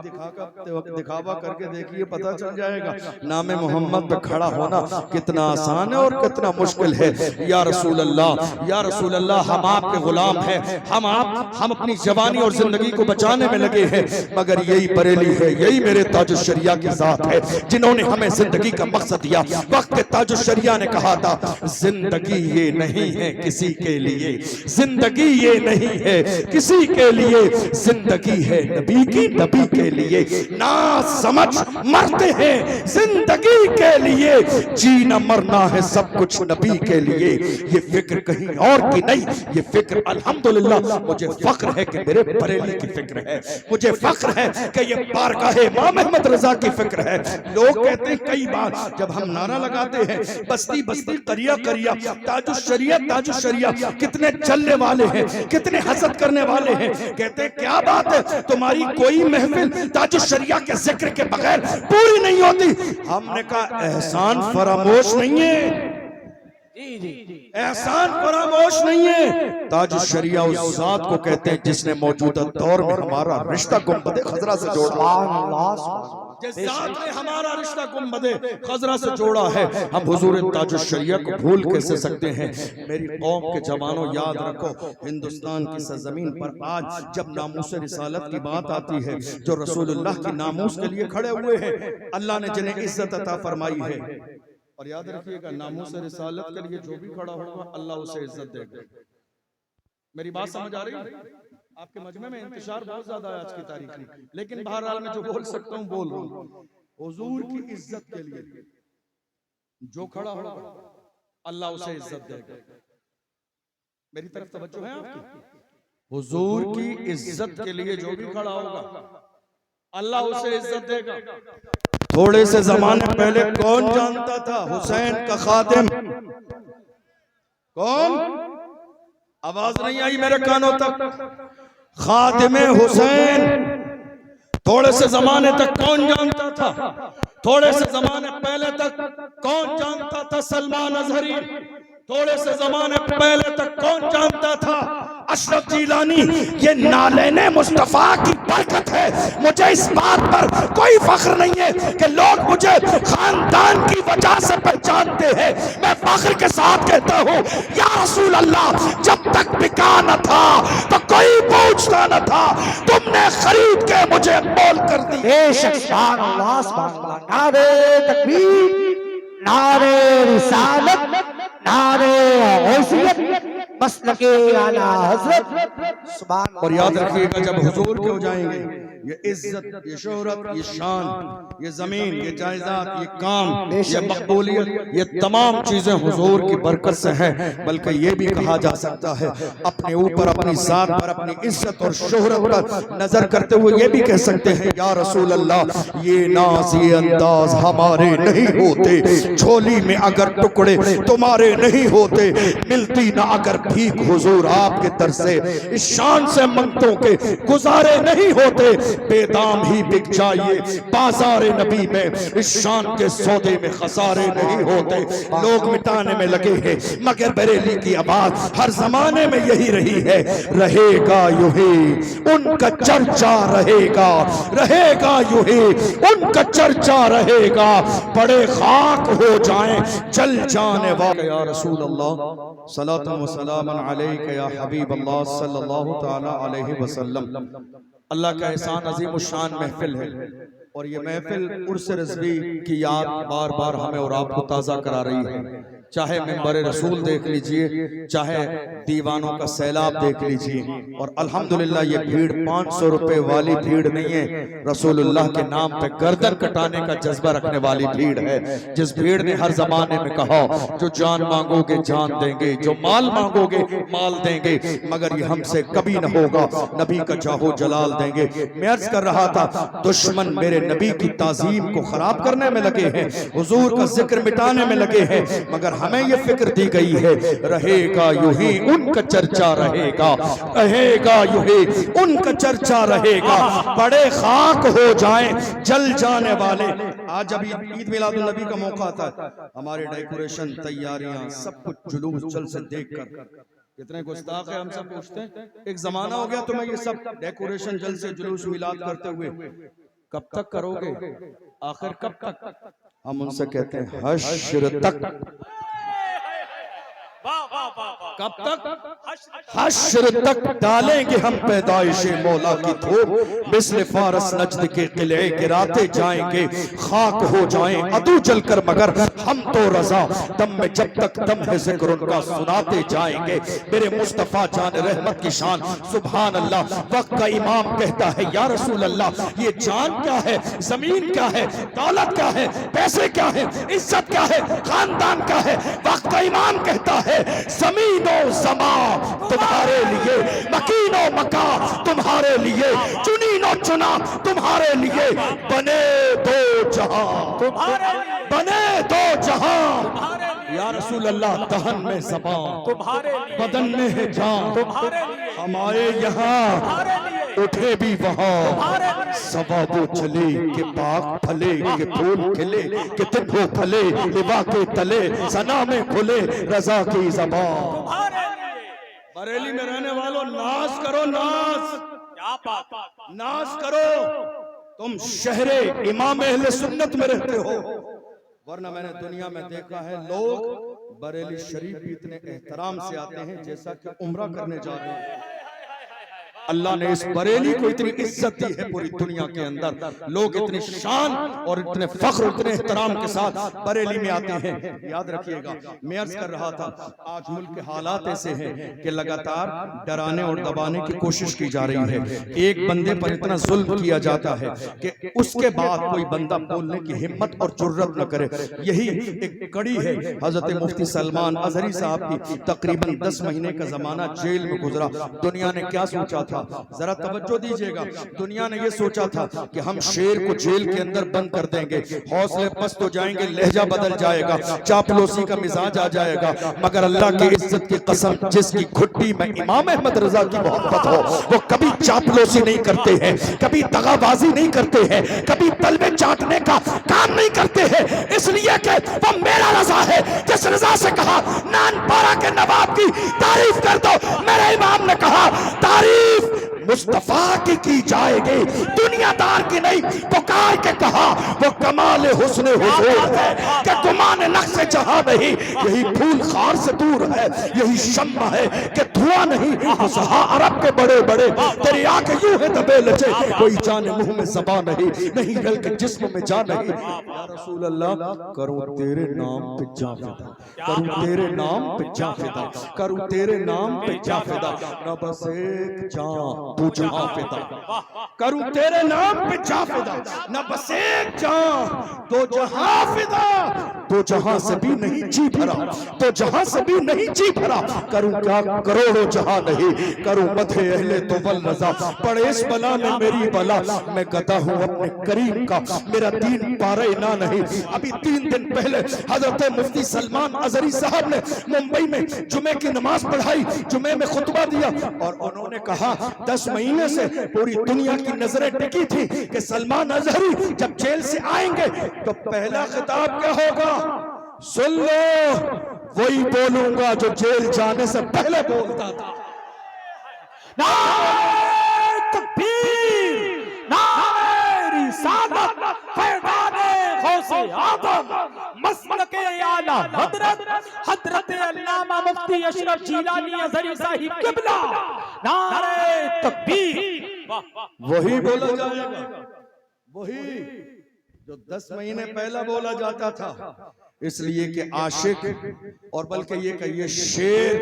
Speaker 1: दिखावा करके देखिए, पता चल जाएगा नामे मोहम्मद पे खड़ा होना कितना आसान है और कितना मुश्किल है। या रसूल अल्लाह, या रसूल अल्लाह, हम आपके गुलाम हैं, हम अपनी जवानी और जिंदगी को बचाने में लगे हैं, मगर यही बरेली है, यही मेरे ताजुश शरिया की जात है जिन्होंने हमें जिंदगी का मकसद दिया। वक्त के ताजुश शरिया ने कहा था, जिंदगी ये नहीं है किसी के लिए, जिंदगी ये नहीं है किसी के लिए, जिंदगी है नबी की, नबी के लिए। ना समझ मरते हैं जिंदगी के लिए, जीना मरना है सब कुछ नबी के लिए। ये फिक्र कहीं और की नहीं, ये फिक्र अल्हम्दुलिल्लाह मुझे फख्र है कि मेरे बरेली की फिक्र है, मुझे फख्र है कि ये बारगाहे इमाम अहमद रजा की फिक्र है। लोग कहते हैं कई बार जब हम नारा लगाते हैं, बस्ती बस्ती करिया करिया, ताजुश शरिया ताजुश शरिया, कितने चलने वाले हैं, कितने हसद करने वाले हैं। कहते हैं क्या बात है, तुम्हारी कोई महफिल ताजुश शरिया के जिक्र के बगैर पूरी नहीं होती। हमने कहा एहसान फरामोश नहीं है, एहसान फरामोश नहीं है। ताजुश शरिया उस जात को कहते हैं जिसने मौजूदा दौर में हमारा रिश्ता गुंबदे खजरा से जोड़ा, जिस जात ने हमारा रिश्ता गुंबदे खजरा से जोड़ा है। हम हुजूर ताजुश शरिया को भूल कैसे सकते हैं। मेरी कौम के जवानों, याद रखो, हिंदुस्तान की सरजमीन पर आज जब नामूस रिसालत की बात आती है, जो रसूलुल्लाह की नामूस के लिए खड़े हुए हैं, अल्लाह ने जिन्हें इज्जत अता फरमाई है, और याद रखिएगा नामूस रिसालत के लिए जो भी खड़ा होगा अल्लाह उसे इज्जत देगा। मेरी बात समझ आ रही है? आपके मजमे में इंतशार बहुत ज्यादा है आज की तारीख में, लेकिन बहरहाल मैं जो बोल सकता हूँ बोल रहा हूँ। हुजूर की इज्जत के लिए जो खड़ा होगा अल्लाह उसे इज्जत देगा। मेरी तरफ तवज्जो है आपकी? हुजूर की इज्जत के लिए जो भी खड़ा होगा अल्लाह उसे इज्जत देगा। थोड़े से जमाने पहले कौन जानता था हुसैन का खादिम कौन? आवाज नहीं आई मेरे कानों तक। खादिमे हुसैन थोड़े से जमाने तक कौन जानता था? थोड़े से जमाने पहले तक कौन जानता था सलमान अजहरी? थोड़े से जमाने पहले तक कौन जानता था अशरफ जिलानी? ये नालेने मुस्तफा की बरकत है। मुझे इस बात पर कोई फख्र नहीं है कि लोग मुझे खानदान की वजह से पहचानते हैं। मैं फख्र के साथ कहता हूँ, या रसूल अल्लाह, जब तक बिका न था तो कोई पूछता न था, तुमने खरीद के मुझे मोल कर दी।
Speaker 2: नारे तकबीर, नारे रिसालत, नारे हैसियत, मसलके आला हज़रत। सुभान।
Speaker 1: और याद रखिएगा, जब हुजूर के हो जाएंगे, ये इज्जत, ये शोहरत, ये शान, ये जमीन, ये जायदाद, ये काम, ये मकबूलियत, ये तमाम चीजें हुजूर की बरकत से हैं। बल्कि ये भी कहा जा सकता है, अपने ऊपर, अपनी जात पर, अपनी इज्जत और शोहरत पर नजर करते हुए ये भी कह सकते हैं, या रसूल अल्लाह, ये नाज, ये अंदाज हमारे नहीं होते, झोली में अगर टुकड़े तुम्हारे नहीं होते, मिलती ना अगर भीख हुजूर आपके दर से, इस शान से मंगतों के गुजारे नहीं होते, बेदाम ही बिक जाइए बाजार नबी में, इस शान के सौदे में खसारे नहीं होते। लोग मिटाने में लगे हैं, मगर बरेली की आवाज हर जमाने में यही रही है, रहेगा यूं ही उनका चर्चा रहेगा, रहेगा यूं ही उनका चर्चा रहेगा, बड़े खाक हो जाएं जल जाने वाले। या रसूल अल्लाह सलातु व सलामन अलैका या हबीब अल्लाह सल्लल्लाहु तआला अलैहि वसल्लम। अल्लाह का एहसान अजीम शान महफिल है, और ये महफिल उर्स रिज़वी की याद बार बार हमें और आपको ताज़ा करा रही है। चाहे मिंबर रसूल देख लीजिए, चाहे दीवानों का सैलाब देख लीजिए, और अल्हम्दुलिल्लाह ये भीड़ 500 रुपए वाली भीड़ नहीं है, रसूलुल्लाह के नाम पे गर्दन कटाने का जज्बा रखने वाली भीड़ है। जिस भीड़ ने हर जमाने में कहा, जो जान मांगोगे जान देंगे, जो माल मांगोगे माल देंगे, मगर ये हमसे कभी न होगा, नबी का जाहो जलाल देंगे। मैं अर्ज कर रहा था, दुश्मन मेरे नबी की ताजीम को खराब करने में लगे हैं, हुजूर का जिक्र मिटाने में लगे हैं, मगर हमें ये फिक्र दी गई है, रहेगा यूं ही उनका चर्चा रहेगा, रहेगा यूं ही उनका चर्चा रहेगा, बड़े खाक हो जाएं जल जाने वाले। आज जब ईद मिलादुन नबी का मौका आता है, हमारे डेकोरेशन, तैयारियां, सब कुछ जुलूस जल से देखकर कितने गुस्ताख है, हम सब पूछते हैं। एक जमाना हो गया तुम्हें ये सब डेकोरेशन, जल से जुलूस, मिलाद करते हुए, कब तक करोगे? आखिर कब तक? हम उनसे कहते हैं हश्र तक। कब तक? हश्र तक डालेंगे हम पैदाइशे मौला की धूप, मिस्ल फारस नजद के किले गिराते जाएंगे, खाक हो जाएं अदू जलकर मगर हम तो रजा, दम में जब तक दम है जिक्र उनका सुनाते जाएंगे। मेरे मुस्तफा जान रहमत की शान, सुभान अल्लाह। वक्त का इमाम कहता है या रसूल अल्लाह, ये जान क्या है, जमीन क्या है, दौलत क्या है, पैसे क्या है, इज्जत क्या है, खानदान क्या है? वक्त का इमाम कहता है ज़मीनो ज़मा तुम्हारे लिए, मकीनो मका तुम्हारे लिए, चुनीनो चुना तुम्हारे लिए, बने दो जहां तुम्हारे लिए, बने दो जहां या रसूल अल्लाह। दहन में ज़बान तुम्हारे लिए, बदन में है जान तुम्हारे लिए, हमारे यहाँ उठे भी वहाँ सवाबो चले के पाक फले के फूल खिले के तिब्बो फले लिबा के तले सना में खुले रजा की ज़बान। बरेली में रहने वालों नाज करो, नाज, क्या बात, नाज करो। तुम शहरे इमाम अहले सुन्नत में रहते हो, वरना मैंने दुनिया में देखा है लोग बरेली शरीफ भी इतने एहतराम से आते हैं जैसा कि उम्रा करने जाते हैं। अल्लाह ने इस बरेली को इतनी इज्जत दी है पूरी दुनिया के अंदर, लोग इतनी शान और इतने फख्र, इतने एहतराम के साथ बरेली में आते हैं। याद रखिएगा, मैं अर्ज कर रहा था, आज मुल्क के हालात ऐसे हैं कि लगातार डराने और दबाने की कोशिश की जा रही है। एक बंदे पर इतना जुल्म किया जाता है कि उसके बाद कोई बंदा बोलने की हिम्मत और जुर्रत न करे। यही एक कड़ी है हजरत मुफ्ती सलमान अजहरी साहब की। तकरीबन 10 महीने का जमाना जेल में गुजरा। दुनिया ने क्या सोचा था, जरा तवज्जो दीजिएगा, दुनिया ने यह सोचा था कि हम शेर को जेल के अंदर बंद कर देंगे, हौसले पस्त हो जाएंगे, लहजा बदल जाएगा, चापलूसी का मिजाज आ जाएगा। मगर अल्लाह की इज्जत की कसम, जिसकी घुट्टी में इमाम अहमद रजा की मोहब्बत हो, वो कभी चापलूसी नहीं करते हैं, कभी दगाबाजी नहीं करते हैं, कभी तलवे चाटने का काम नहीं करते हैं, इसलिए कि वो मेरा रजा है। जिस रजा से कहा नानपारा के नवाब की तारीफ कर दो, मेरे इमाम ने कहा तारीफ मुस्तफा की जाएगी, दुनियादार की नहीं। पुकार के कहा वो कमाल हुस्न हुजूर है कि गुमान नक्श जहां नहीं, यही फूल खार से दूर है, यही शम्मा है कि धुआं नहीं। फसहा अरब के बड़े बड़े तेरी आंखें यूं है दबे लचे, कोई जाने मुंह में ज़बान नहीं, नहीं गल के जिस्म में जान नहीं। या रसूल अल्लाह करूं तेरे नाम पे जा फिदा, करूं तेरे नाम पे जा फिदा, करूं तेरे नाम पे जा फिदा, न बस एक जान तू जहां फिदा, करूं तेरे नाम पे जा फिदा, न बस एक जान तो जहां फिदा। तो जहां से भी नहीं जी भरा, तो जहां से भी नहीं जी भरा, करूं क्या करोड़ों जहां नहीं, करूं मथे अहले तो वल रजा, पड़े इस बला में मेरी बला, मैं गदा हूं अपने करीम का, मेरा दीन पारे ना नहीं। अभी 3 दिन पहले हजरत मुफ्ती सलमान अजहरी साहब ने मुंबई में जुमे की नमाज पढ़ाई, जुमे में खुतबा दिया और उन्होंने कहा 10 महीने से पूरी दुनिया की नजरें टिकी थी कि सलमान अजहरी जब जेल से आएंगे तो पहला खिताब क्या होगा, सुन लो वही बोलूंगा जो जेल जाने से पहले बोलता था। नारे तकबीर, नारे रिसालत, फैज़ाने गौसे आज़म, मसलके आला हजरत, हजरत अल्लामा मुफ्ती अशरफ जीलानी अज़हरी साहिब क़िबला, नारे तकबीर। वही बोला जाएगा, वही जो 10 महीने पहला बोला जाता था। इसलिए कि आशिक और बल्कि ये कहिए शेर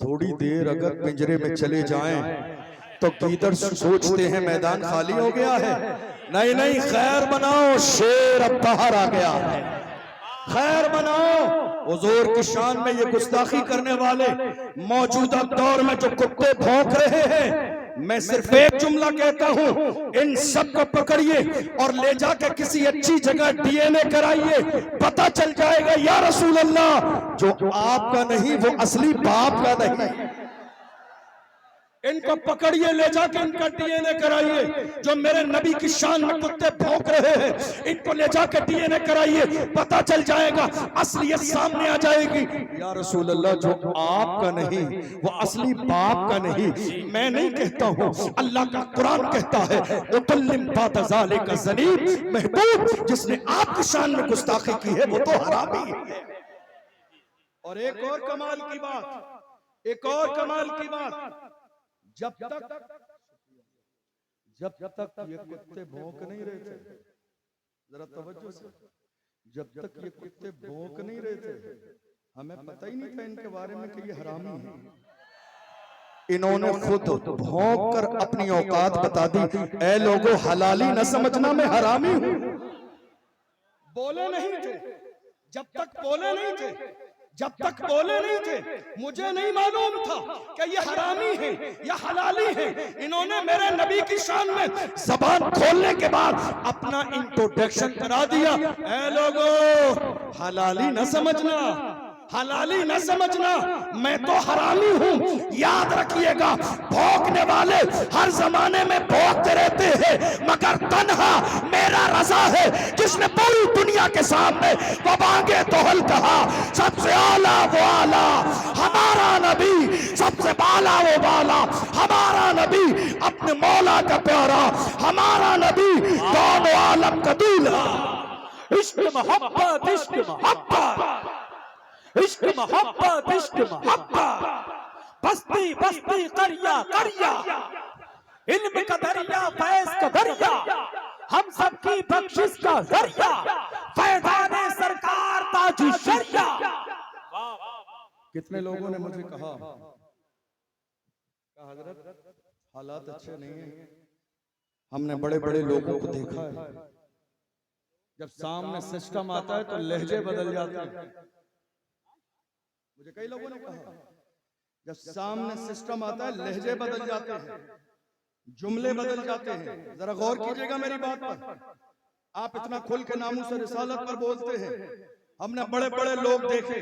Speaker 1: थोड़ी देर अगर पिंजरे में चले जाएं तो गीदड़ सोचते हैं मैदान खाली हो गया है। नहीं नहीं, खैर बनाओ, शेर अब बाहर आ गया है, खैर बनाओ। हुजूर की शान में ये गुस्ताखी करने वाले मौजूदा दौर में जो कुत्ते भौंक रहे हैं, मैं सिर्फ एक जुमला कहता हूं, इन सब को पकड़िए और ले जाके किसी अच्छी जगह डीएनए कराइए, पता चल जाएगा या रसूल अल्लाह जो आपका नहीं वो असली बाप का नहीं। इनको पकड़िए, ले जाके इनका डीएनए कराइए। जो मेरे नबी की शान में कुत्ते भौंक रहे हैं, इनको ले जाके डीएनए कराइए, पता चल जाएगा, असलियत सामने आ जाएगी। या रसूल अल्लाह जो आपका नहीं वो असली बाप का नहीं। मैं नहीं कहता हूं, अल्लाह का कुरान कहता है, उतल्लिम बादा ज़ालिका ज़नीब, महबूब जिसने आपकी शान में गुस्ताखी की है वो तो हरामी है। और एक और कमाल की बात, एक और कमाल की बात, जब तक ये कुत्ते भौंक नहीं रहे थे, जरा तवज्जो से, जब तक ये कुत्ते भौंक नहीं रहे थे हमें पता ही नहीं था इनके बारे में कि ये हरामी है। इन्होंने खुद भौंक कर अपनी औकात बता दी, ऐ लोगों हलाली न समझना मैं हरामी हूं। बोले नहीं थे, जब तक बोले नहीं थे, जब तक बोले नहीं थे मुझे नहीं मालूम था कि ये हरामी है या हलाली है। इन्होंने मेरे नबी की शान में जबान खोलने के बाद अपना इंट्रोडक्शन करा दिया, ऐ लोगों हलाली न समझना, हलाली न समझना, मैं तो हरामी हूं। याद रखिएगा, भौंकने वाले हर जमाने में भौंकते रहते हैं, मगर तन्हा मेरा रज़ा है जिसने पूरी दुनिया के सामने वो बांगे तोहल कहा, सबसे आला वो आला हमारा नबी, सबसे बाला वो बाला हमारा नबी, अपने मौला का प्यारा हमारा नबी, दोनों आलम का दूल्हा।
Speaker 3: इश्क मोहब्बत, इश्क मोहब्बत, इश्क मोहब्बत, इश्क मोहब्बत, बस्ती बस्ती करिया करिया, इल्म का दरिया फैज का दरिया, हम सबकी बख्शिश का जरिया, फैज़ाने सरकार ताजु शरिया।
Speaker 1: कितने लोगों ने मुझे कहा हजरत हालात अच्छे नहीं है, हमने बड़े बड़े लोगों को देखा है, जब सामने सिस्टम आता है तो लहजे बदल जाते हैं। मुझे कई लोगों ने कहा जब सामने सिस्टम आता है लहजे बदल जाते हैं, जुमले बदल जाते हैं। जरा गौर कीजिएगा मेरी बात पर, आप इतना खुल के नामूस रिसालत पर बोलते हैं, हमने बड़े बड़े लोग देखे,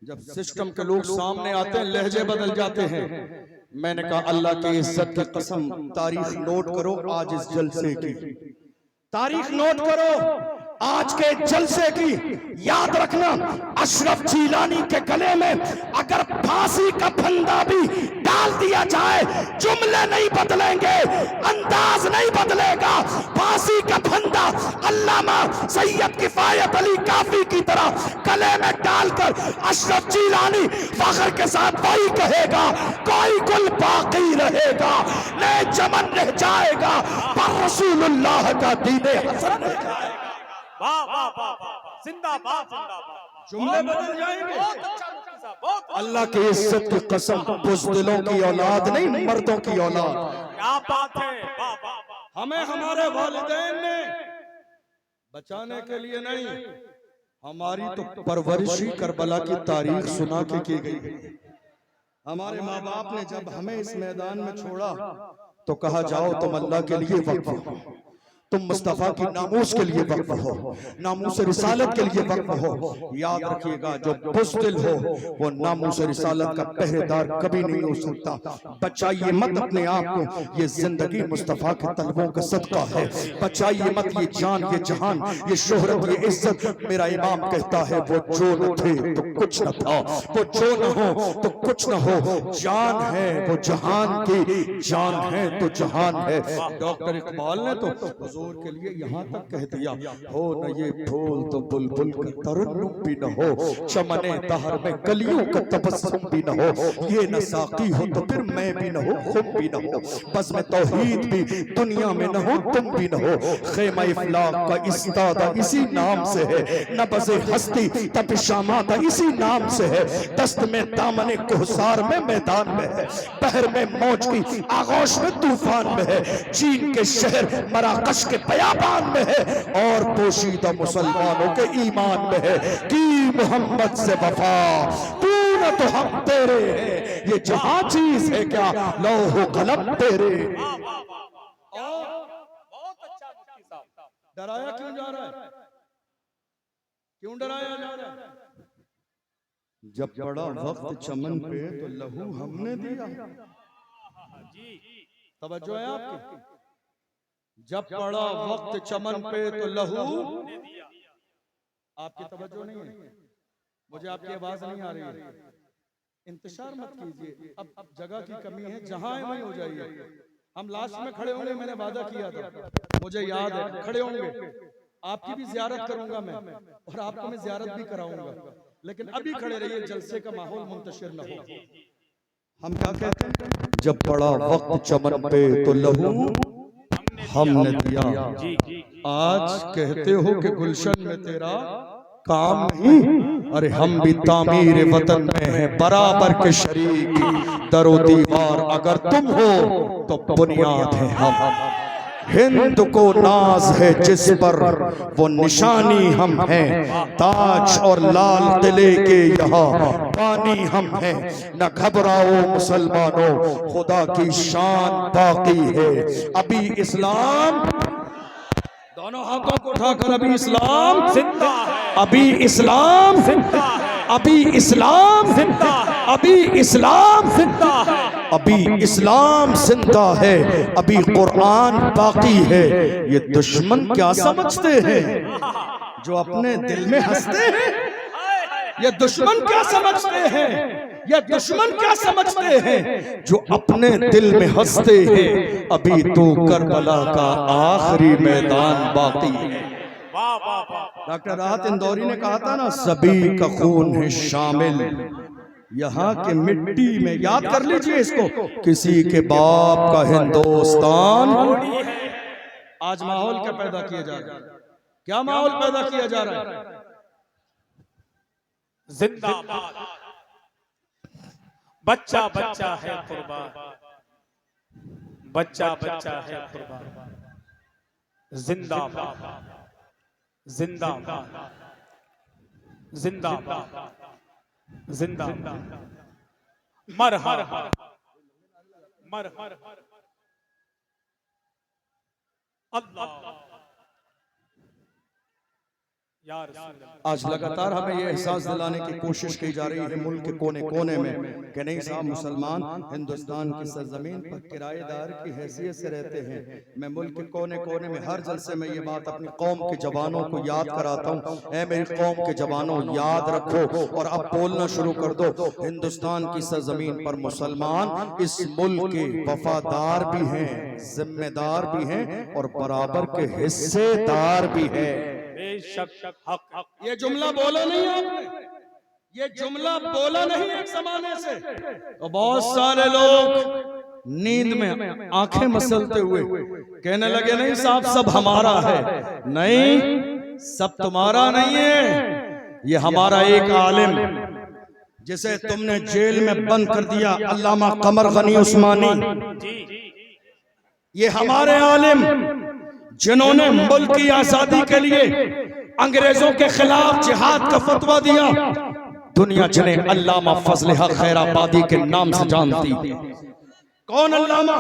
Speaker 1: जब सिस्टम के लोग सामने आते हैं लहजे बदल जाते हैं। मैंने कहा अल्लाह की इज्जत की कसम, तारीख नोट करो आज इस जलसे की, तारीख नोट करो आज के जलसे की। याद रखना, अशरफ जीलानी के गले में अगर फांसी का फंदा भी डाल दिया जाए, जुमले नहीं बदलेंगे, अंदाज नहीं बदलेगा। फांसी का फंदा अल्लामा सैयद किफायत अली काफी की तरह गले में डालकर अशरफ जीलानी फख्र के साथ वही कहेगा, कोई गुल बाकी रहेगा, नए चमन रह जाएगा, पर रसूलुल्लाह का दीने हसन रह जाएगा।
Speaker 3: वाह वाह वाह वाह, जिंदाबाद जिंदाबाद,
Speaker 1: जुमले बदल जाएंगे।
Speaker 3: बहुत अच्छा मुफ्ती साहब, बहुत
Speaker 1: अल्लाह की इज्जत की कसम, बुज़दिलों की औलाद नहीं, मर्दों की औलाद।
Speaker 3: क्या बात है, वाह वाह वाह।
Speaker 1: हमें हमारे वालिदैन ने बचाने के लिए नहीं, हमारी तो परवरिश ही करबला की तारीख सुना के की गई। हमारे माँ बाप ने जब हमें इस मैदान में छोड़ा तो कहा जाओ तुम अल्लाह के लिए वक्फ हो, तुम मुस्तफा की नामूस के लिए वक्फ हो, नामूस रिसालत के लिए वक्फ हो। याद रखिएगा, जो बुज़दिल हो वो नामूस रिसालत का पहरेदार कभी नहीं हो सकता। बचाइए मत अपने आप को, ये जिंदगी मुस्तफा के तलबों का सदका है। बचाइए मत ये जान, ये जहान, ये शोहरत, ये इज्जत। मेरा इमाम कहता है वो जो न थे तो कुछ न था, वो जो न हो तो कुछ न हो, जान है वो जहान की, जान है तो जहान है। डॉक्टर इकबाल ने तो हुजूर के लिए यहाँ तक कह दिया, हो न ये फूल तो बुलबुल का तरन्नुम भी न हो, चमने दहर में कलियों का तबस्सुम भी न हो, ये न साकी हो तो फिर मैं भी न हो, खुम भी न हो, बस में तौहीद भी दुनिया में न हो, तुम भी न हो। खेमा इफलाक का इस्तादा इसी नाम से है, नबज़े हस्ती तपिशामाता इसी नाम से है, दस्त में दामने कोहसार में मैदान में है, बहर में मौज की आगोश में तूफान में है, चीन के शहर मराकश के बयाबान में है, और पोशीदा मुसलमानों के ईमान में है। की मोहम्मद से वफा तू न तो हम तेरे हैं, ये जहां चीज है क्या लौह कलम तेरे।
Speaker 3: बहुत अच्छा मुफ्ती साहब।
Speaker 1: डराया क्यों जा रहा है, क्यों डराया जा रहा है? जब पड़ा वक्त चमन पे तो लहू हमने दिया। तवज्जो है आपकी? जब पड़ा वक्त चमन पे तो लहू, आपकी तवज्जो नहीं है, मुझे आपकी आवाज नहीं आ रही है। इंतजार मत कीजिए, अब जगह की कमी है, जहां है वहीं हो जाइए। हम लास्ट में खड़े होंगे, मैंने वादा किया था, मुझे याद है, खड़े होंगे, आपकी भी जियारत करूंगा मैं और आपको मैं जियारत भी कराऊंगा, लेकिन अभी खड़े रहिए, जलसे का माहौल मुंतशिर न हो। हम क्या कहते हैं, जब पड़ा वक्त चमन पे तो लहू हमने दिया। आज कहते हो कि गुलशन में तेरा काम नहीं, अरे हम भी तामीर वतन में हैं बराबर के शरीक, दरो दीवार अगर तुम हो तो बुनियाद है हम। हिंद को नाज है जिस पर वो निशानी हम हैं, ताज और लाल किले के यहाँ पानी हम हैं। न घबराओ मुसलमानों, खुदा की शान बाकी है, अभी इस्लाम, दोनों हाथों को उठाकर अभी इस्लाम जिंदा है, अभी इस्लाम जिंदा है, अभी इस्लाम जिंदा है, अभी इस्लाम जिंदा है, अभी इस्लाम जिंदा है, अभी कुरान बाकी है। ये दुश्मन क्या समझते हैं जो अपने दिल में हंसते हैं, ये दुश्मन क्या समझते हैं, ये दुश्मन क्या समझते हैं जो अपने दिल में हंसते हैं। अभी तो करबला का आखिरी मैदान बाकी है। डॉक्टर राहत इंदौरी ने कहा था ना, सभी का खून है शामिल यहाँ के मिट्टी में, याद कर लीजिए इसको, किसी के बाप का हिंदुस्तान। आज माहौल क्या पैदा किया जा रहा है, क्या माहौल पैदा किया जा रहा है?
Speaker 3: जिंदाबाद, बच्चा बच्चा है कुर्बान, बच्चा बच्चा है कुर्बान, जिंदाबाद जिंदाबाद जिंदाबाद जिंदाबाद, मरहबा मरहबा, अल्लाह या रसूल अल्लाह।
Speaker 1: आज लगातार हमें यह एहसास दिलाने की कोशिश की जा रही है मुल्क के कोने कोने में कि नहीं साहब, मुसलमान हिंदुस्तान की सरजमीन पर किराएदार की हैसियत से रहते हैं। मैं मुल्क के कोने कोने में हर जलसे में ये बात अपनी कौम के जवानों को याद कराता हूँ, ऐ मेरी कौम के जवानों याद रखो और अब बोलना शुरू कर दो। हिंदुस्तान की सरजमीन पर मुसलमान इस मुल्क के वफादार भी हैं, जिम्मेदार भी हैं और बराबर के हिस्सेदार भी हैं। ये जुमला बोला नहीं आपने, ये जुमला बोला नहीं एक जमाने से, तो बहुत सारे लोग नींद में आंखें मसलते हुए कहने लगे नहीं साहब सब हमारा है। नहीं, सब तुम्हारा नहीं है, ये हमारा एक आलिम जिसे तुमने जेल में बंद कर दिया, अल्लामा कमर गनी उस्मानी, ये हमारे आलिम जिन्होंने मुल्क की आजादी के लिए अंग्रेजों के खिलाफ जिहाद का फतवा दिया, दुनिया जिन्हें अल्लामा फजल हक खैराबादी के नाम से जानती। कौन अल्लामा?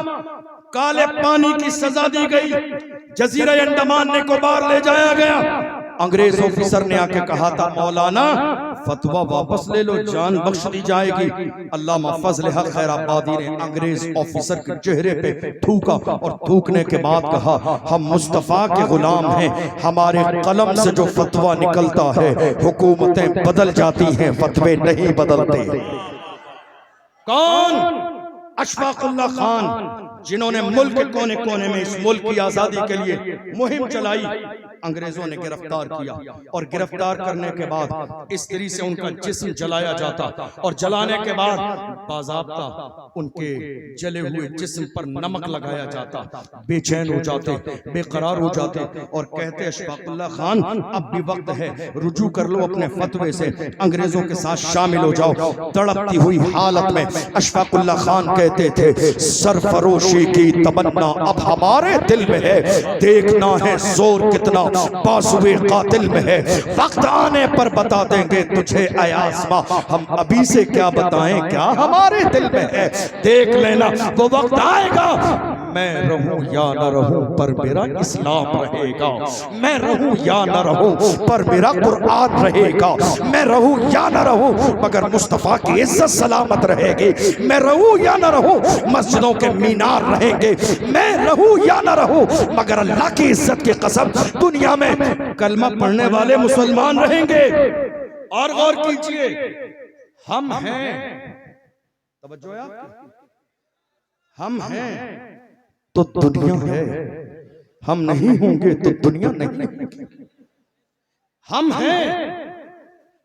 Speaker 1: काले पानी की सजा दी गई, जजीरा अंडमान निकोबार ले जाया गया, अंग्रेज ऑफिसर ने आके कहा था मौलाना फतवा वापस ले लो, जान बख्श दी जाएगी। अल्लामा फजल हक खैराबादी ने अंग्रेज ऑफिसर के चेहरे पे थूका और थूकने के बाद कहा हम मुस्तफा के गुलाम हैं, हमारे कलम से जो फतवा निकलता है हुकूमतें बदल जाती हैं, फतवे नहीं बदलते। कौन? अशफाकुल्लाह खान, जिन्होंने मुल्क के कोने कोने में इस मुल्क की आजादी के लिए मुहिम चलाई, अंग्रेजों ने गिरफ्तार किया और गिरफ्तार करने के बाद इस तरीके से उनका जिस्म जलाया जाता और जलाने के बाद बाज़ाब्ता उनके जले हुए जिस्म पर नमक लगाया जाता। बेचैन हो जाते, बेकरार हो जाते और कहते अशफाकुल्लाह खान अब भी वक्त है, रुजू कर लो अपने फतवे से, अंग्रेजों के साथ शामिल हो जाओ। तड़पती हुई हालत में अशफाकुल्लाह खान कहते थे सरफरोशी की तमन्ना अब हमारे दिल में है, देखना है जोर कितना बाजुए कातिल में है। वक्त आने पर बता देंगे तुझे ऐ आसमां, हम अभी से क्या बताएं क्या हमारे दिल में है। देख लेना वो वक्त आएगा, मैं रहूं या न रहूं पर मेरा इस्लाम रहेगा, मैं रहूं या न रहूं पर मेरा कुरान रहेगा, मैं रहूं या न रहूं मगर मुस्तफा की इज्जत सलामत रहेगी, मैं रहूं या न रहूं मस्जिदों के मीनार रहेंगे, मैं रहूं या न रहूं मगर अल्लाह की इज्जत की कसम दुनिया में कलमा पढ़ने वाले मुसलमान रहेंगे। और गौर कीजिए, हम हैं, तवज्जो है आपकी, हम हैं तो दुनिया है, हम नहीं होंगे तो दुनिया नहीं होगी।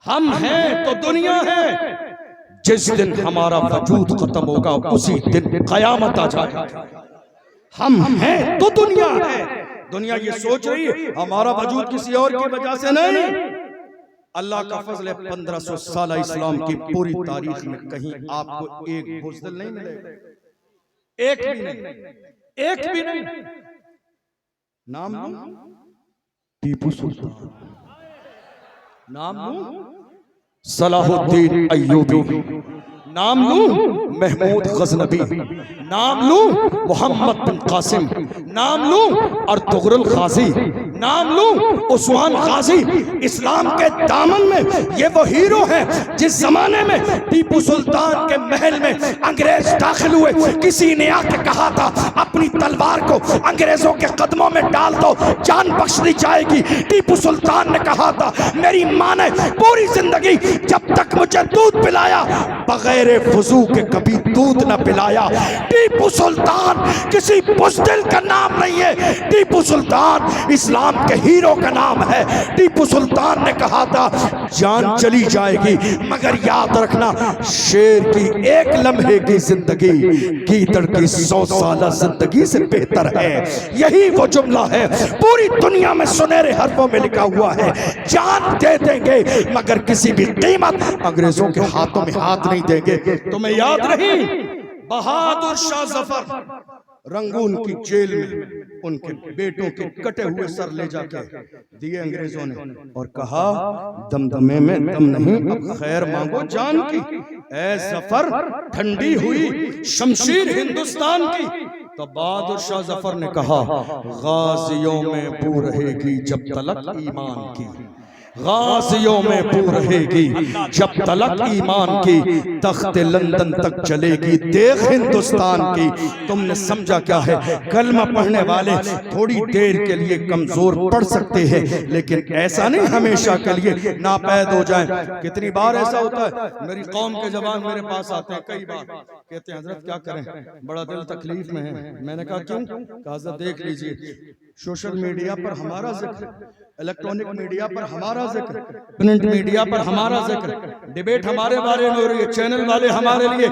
Speaker 1: हम हैं तो दुनिया है। जिस दिन हमारा वजूद खत्म होगा उसी दिन कयामत आ जाएगी। हम हैं तो दुनिया है। दुनिया ये सोच रही है हमारा वजूद किसी और की वजह से नहीं। अल्लाह का फजल है, 1500 साल इस्लाम की पूरी तारीख में कहीं आपको एक बुज़दिल नहीं मिलेगा, एक भी नहीं, एक भी नहीं। नाम लूं टीपू सुल्तान, नाम लूं सलाहुद्दीन अय्यूबी, नाम लूं महमूद गजनबी, नाम लूं मोहम्मद बिन कासिम, नाम लूं अर्तुगरुल गाजी, नाम लूं उस्मान गाजी। इस्लाम के दामन में ये वो हीरो हैं जिस जमाने में टीपू सुल्तान के महल में अंग्रेज दाखिल हुए, किसी ने आके कहा था अपनी तलवार को अंग्रेजों के कदमों में डाल दो, जान बख्श दी जाएगी। टीपू सुल्तान ने कहा था मेरी मां ने पूरी जिंदगी जब तक मुझे दूध पिलाया बगैर वजू के कभी दूध न पिलाया। टीपू सुल्तान किसी बुज़दिल का नाम नहीं है, टीपू सुल्तान इस्लाम के हीरो का नाम है। टीपू सुल्तान ने कहा था जान चली जाएगी मगर याद रखना शेर की एक लम्हे की जिंदगी गीदड़ की 100 साल जिंदगी से बेहतर है। यही वो जुमला है पूरी दुनिया में सुनहरे हरफों में लिखा हुआ है। जान दे देंगे मगर किसी भी कीमत अंग्रेजों के हाथों में हाथ नहीं देंगे। तुम्हें याद रही बहादुर शाह जफर रंगून की जेल में उनके बेटों के कटे हुए सर ले जाके दिए अंग्रेजों ने और कहा दमदमे में दम नहीं, अब खैर मांगो जान की। ऐ जफर ठंडी हुई शमशीर हिंदुस्तान की। तो बहादुर शाह जफर ने कहा गाजियों में बू रहेगी जब तलक ईमान की, गाजियों में बू रहेगी जब तलक ईमान की, तख्ते लंदन तक चलेगी देख हिंदुस्तान की। तुमने समझा क्या है, कलमा पढ़ने वाले थोड़ी देर के लिए कमजोर पड़ सकते हैं लेकिन ऐसा नहीं हमेशा के लिए नापैद हो जाएं। कितनी बार ऐसा होता है, मेरी कौम के जवान मेरे पास आते हैं कई बार, कहते हैं हजरत क्या करें, बड़ा दिल तकलीफ में है। मैंने कहा क्यों? कहा हजरत देख लीजिए सोशल मीडिया पर हमारा जिक्र, इलेक्ट्रॉनिक मीडिया पर हमारा जिक्र, प्रिंट मीडिया पर हमारा जिक्र, डिबेट हमारे बारे में हो रही है, चैनल वाले हमारे लिए,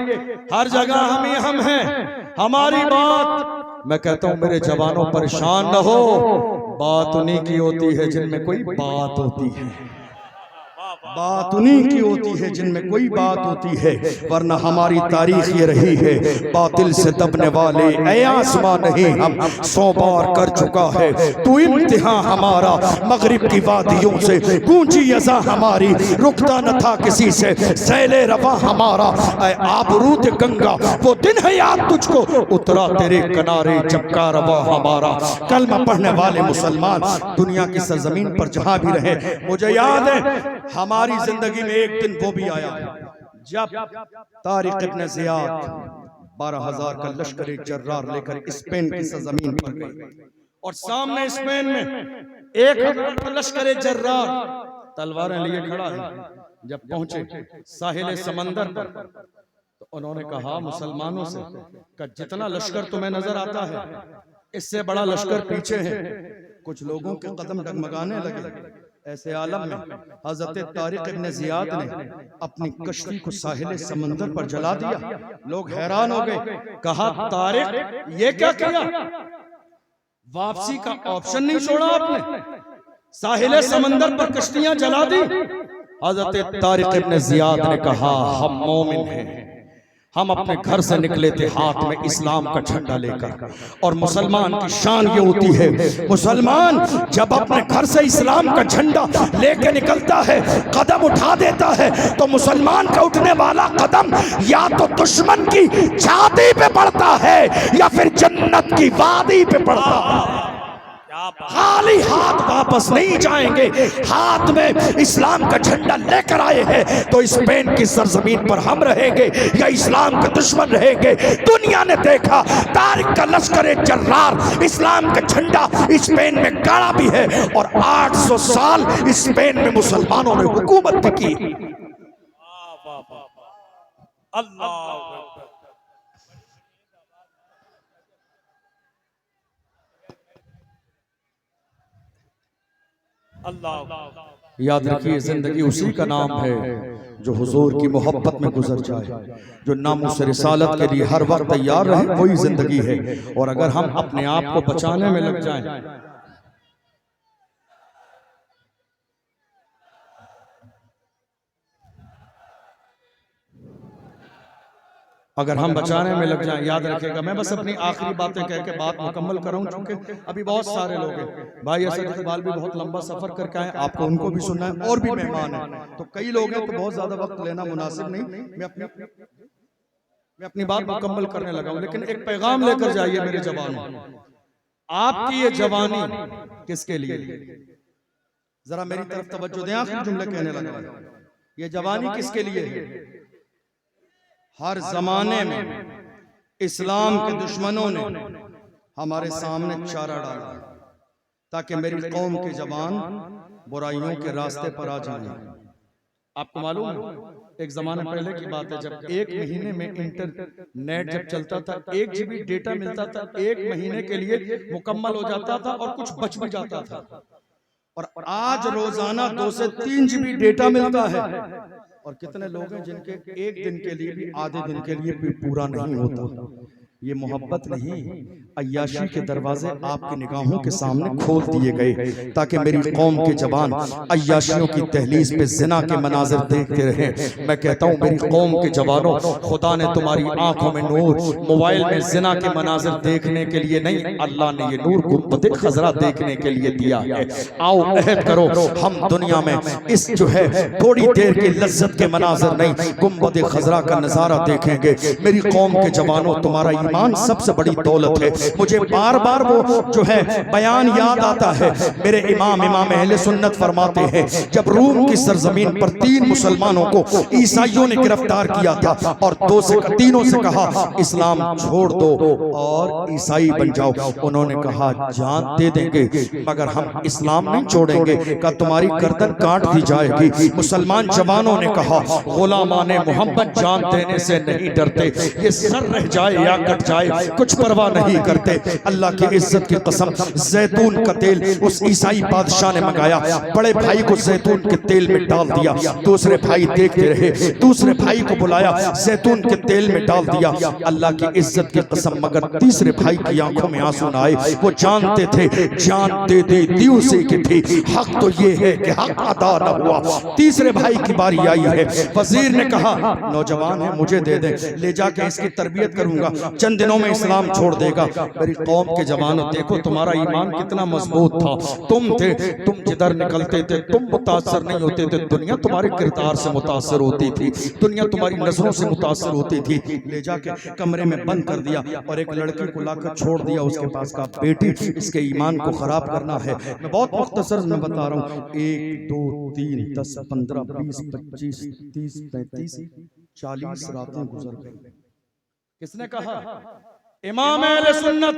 Speaker 1: हर जगह हम हैं, हमारी बात। मैं कहता हूं मेरे जवानों परेशान न हो, बात उन्हीं की होती है जिनमें कोई बात होती है, बात उन्हीं की होती है जिनमें कोई बात होती है। वरना हमारी तारीख ये रही है बातिल से दबने वाले ऐ आसमां नहीं हम 100 बार कर चुका है तू इम्तिहान हमारा। मगरिब की वादियों से गूंजी अज़ा हमारी, रुकता न था किसी से सैले रवा हमारा। ऐ आबरूद गंगा वो दिन है याद तुझको, उतरा तेरे किनारे जब कारवां हमारा। कलमा पढ़ने वाले मुसलमान दुनिया की सरजमीन पर जहां भी रहे, मुझे याद है हमारी जिंदगी में एक दिन वो भी आया जब तारिक इब्न ज़ियाद 12,000 का लश्कर जर्रार लेकर स्पेन की सरजमीन पर गए और सामने स्पेन में 1,000 का लश्कर जर्रार तलवारें लिए खड़ा है। जब पहुंचे साहिल समंदर पर तो उन्होंने कहा मुसलमानों से कि जितना लश्कर तुम्हें नजर आता है इससे बड़ा लश्कर पीछे है। कुछ लोगों के कदम डगमगाने लगे। ऐसे आलम में हजरत तारिक इब्न ज़ियाद ने अपनी कश्ती को साहिल समंदर पर जला दिया। लोग हैरान हो गए, कहा तारिक ये क्या किया, वापसी का ऑप्शन नहीं छोड़ा आपने, साहिल समंदर पर कश्तियां जला दी। हजरत तारिक इब्न ज़ियाद ने कहा हम मोमिन हैं, हम अपने घर से निकले थे हाथ में इस्लाम का झंडा लेकर, और मुसलमान की शान ये होती है, मुसलमान जब अपने घर से इस्लाम का झंडा लेके निकलता है, कदम उठा देता है, तो मुसलमान का उठने वाला कदम या तो दुश्मन की छाती पे पड़ता है या फिर जन्नत की वादी पे पड़ता है। खाली हाथ वापस नहीं जाएंगे, हाथ में इस्लाम का झंडा लेकर आए हैं, तो स्पेन की सरजमीन पर हम रहेंगे या इस्लाम के दुश्मन रहेंगे। दुनिया ने देखा तारिक का लश्कर जर्रार इस्लाम का झंडा स्पेन में गाड़ा भी है, और 800 साल स्पेन में मुसलमानों ने हुकूमत भी की। याद रखिए, जिंदगी उसी का नाम है जो हुजूर की मोहब्बत में गुजर जाए, जो नामुस रिसालत के लिए हर वक्त तैयार रहे, वही जिंदगी है। और अगर हम अपने आप को बचाने में लग जाएं, अगर हम बचाने में लग जाएं, याद रखिएगा, मैं बस अपनी आखिरी बातें कह के बात मुकम्मल करूं, क्योंकि अभी बहुत सारे लोग हैं। भाई असद इकबाल भी बहुत लंबा सफर करके आए, आपको उनको भी सुनना है, और भी मेहमान हैं, तो कई लोग हैं, तो बहुत ज्यादा वक्त लेना मुनासिब नहीं। मैं अपनी बात मुकम्मल करने लगा हूं, लेकिन एक पैगाम लेकर जाइए मेरे जवानों। आपकी ये जवानी किसके लिए? जरा मेरी तरफ तवज्जो दें, आखिरी जुमले कहने लगा। ये जवानी किसके लिए है? हर जमाने में इस्लाम के दुश्मनों ने हमारे सामने चारा डाला ताकि मेरी कौम के जवान बुराइयों के रास्ते पर आ जाएं। आपको मालूम है, एक जमाने पहले की बात है, जब एक महीने में इंटरनेट जब चलता था, 1 GB डेटा मिलता था, 1 महीने के लिए मुकम्मल हो जाता था और कुछ बच भी जाता था। और आज रोजाना 2 से 3 GB डेटा मिलता है। और कितने लोग हैं जिनके एक दिन के लिए भी, आधे दिन के लिए भी पूरा नहीं होता। ये मोहब्बत नहीं, अय्याशी के दरवाजे आपकी निगाहों के सामने खोल दिए गए ताकि मेरी कौम के जवान अय्याशियों की दहलीज पे जिना के मनाजिर देखते रहे। मैं कहता हूँ मेरी कौम के जवानों, खुदा ने तुम्हारी आंखों में नूर मोबाइल में जिना के मनाजिर देखने के लिए नहीं, अल्लाह ने ये नूर गुंबद खजरा देखने के लिए दिया है। आओ अहद करो, हम दुनिया में इस जो है थोड़ी देर की लज्जत के मनाजिर नहीं, गुंबद खजरा का नजारा देखेंगे। मेरी कौम के जवानों, तुम्हारा ईमान सबसे बड़ी दौलत है। मुझे बार बार वो जो है बयान याद आता है, मेरे इमाम अहले सुन्नत फरमाते हैं, जब रूम की सरजमीन पर 3 मुसलमानों को ईसाइयों ने गिरफ्तार किया था और तीनों से कहा इस्लाम छोड़ दो और ईसाई बन जाओ, उन्होंने कहा जान दे देंगे मगर हम इस्लाम नहीं छोड़ेंगे, का तुम्हारी गर्दन काट दी जाएगी। मुसलमान जवानों ने कहा गुलामाने मोहम्मद जान देने से नहीं डरते, ये सर रह जाए या कट जाए कुछ परवाह नहीं करते। अल्लाह की इज्जत की कसम, जैतून का तेल उस ईसाई बादशाह ने मंगाया, बड़े भाई को जैतून के तेल में डाल दिया, दूसरे भाई देखते रहे, दूसरे भाई को बुलाया, जैतून के तेल में डाल दिया। अल्लाह की इज्जत की कसम, मगर तीसरे भाई की आंखों में आंसू न आए। वो जानते थे जान दे दे दी उसी की थी, हक तो ये है कि हक अदा न हुआ। तीसरे भाई की बारी आई है, वजीर ने कहा नौजवान है मुझे दे दे, ले जाके इसकी तरबियत करूंगा, चंद दिनों में इस्लाम छोड़ देगा। मेरी कौम के जवानों, देखो तुम्हारा ईमान कितना मजबूत था। तुम जिधर निकलते थे तुम मुतासर नहीं होते थे, दुनिया तुम्हारे किरदार से मुतासर होती थी, दुनिया तुम्हारी नजरों से मुतासर होती थी। ले जाके कमरे में बंद कर दिया और एक लड़की को लाकर छोड़ दिया उसके पास का, बेटी इसके ईमान को खराब करना है। मैं बहुत मुख्तसर में बता रहा हूँ, 1 2 3 10 15 20 25 30 35 40 रातें गुजर गई। किसने कहा? इमाम अहले सुन्नत।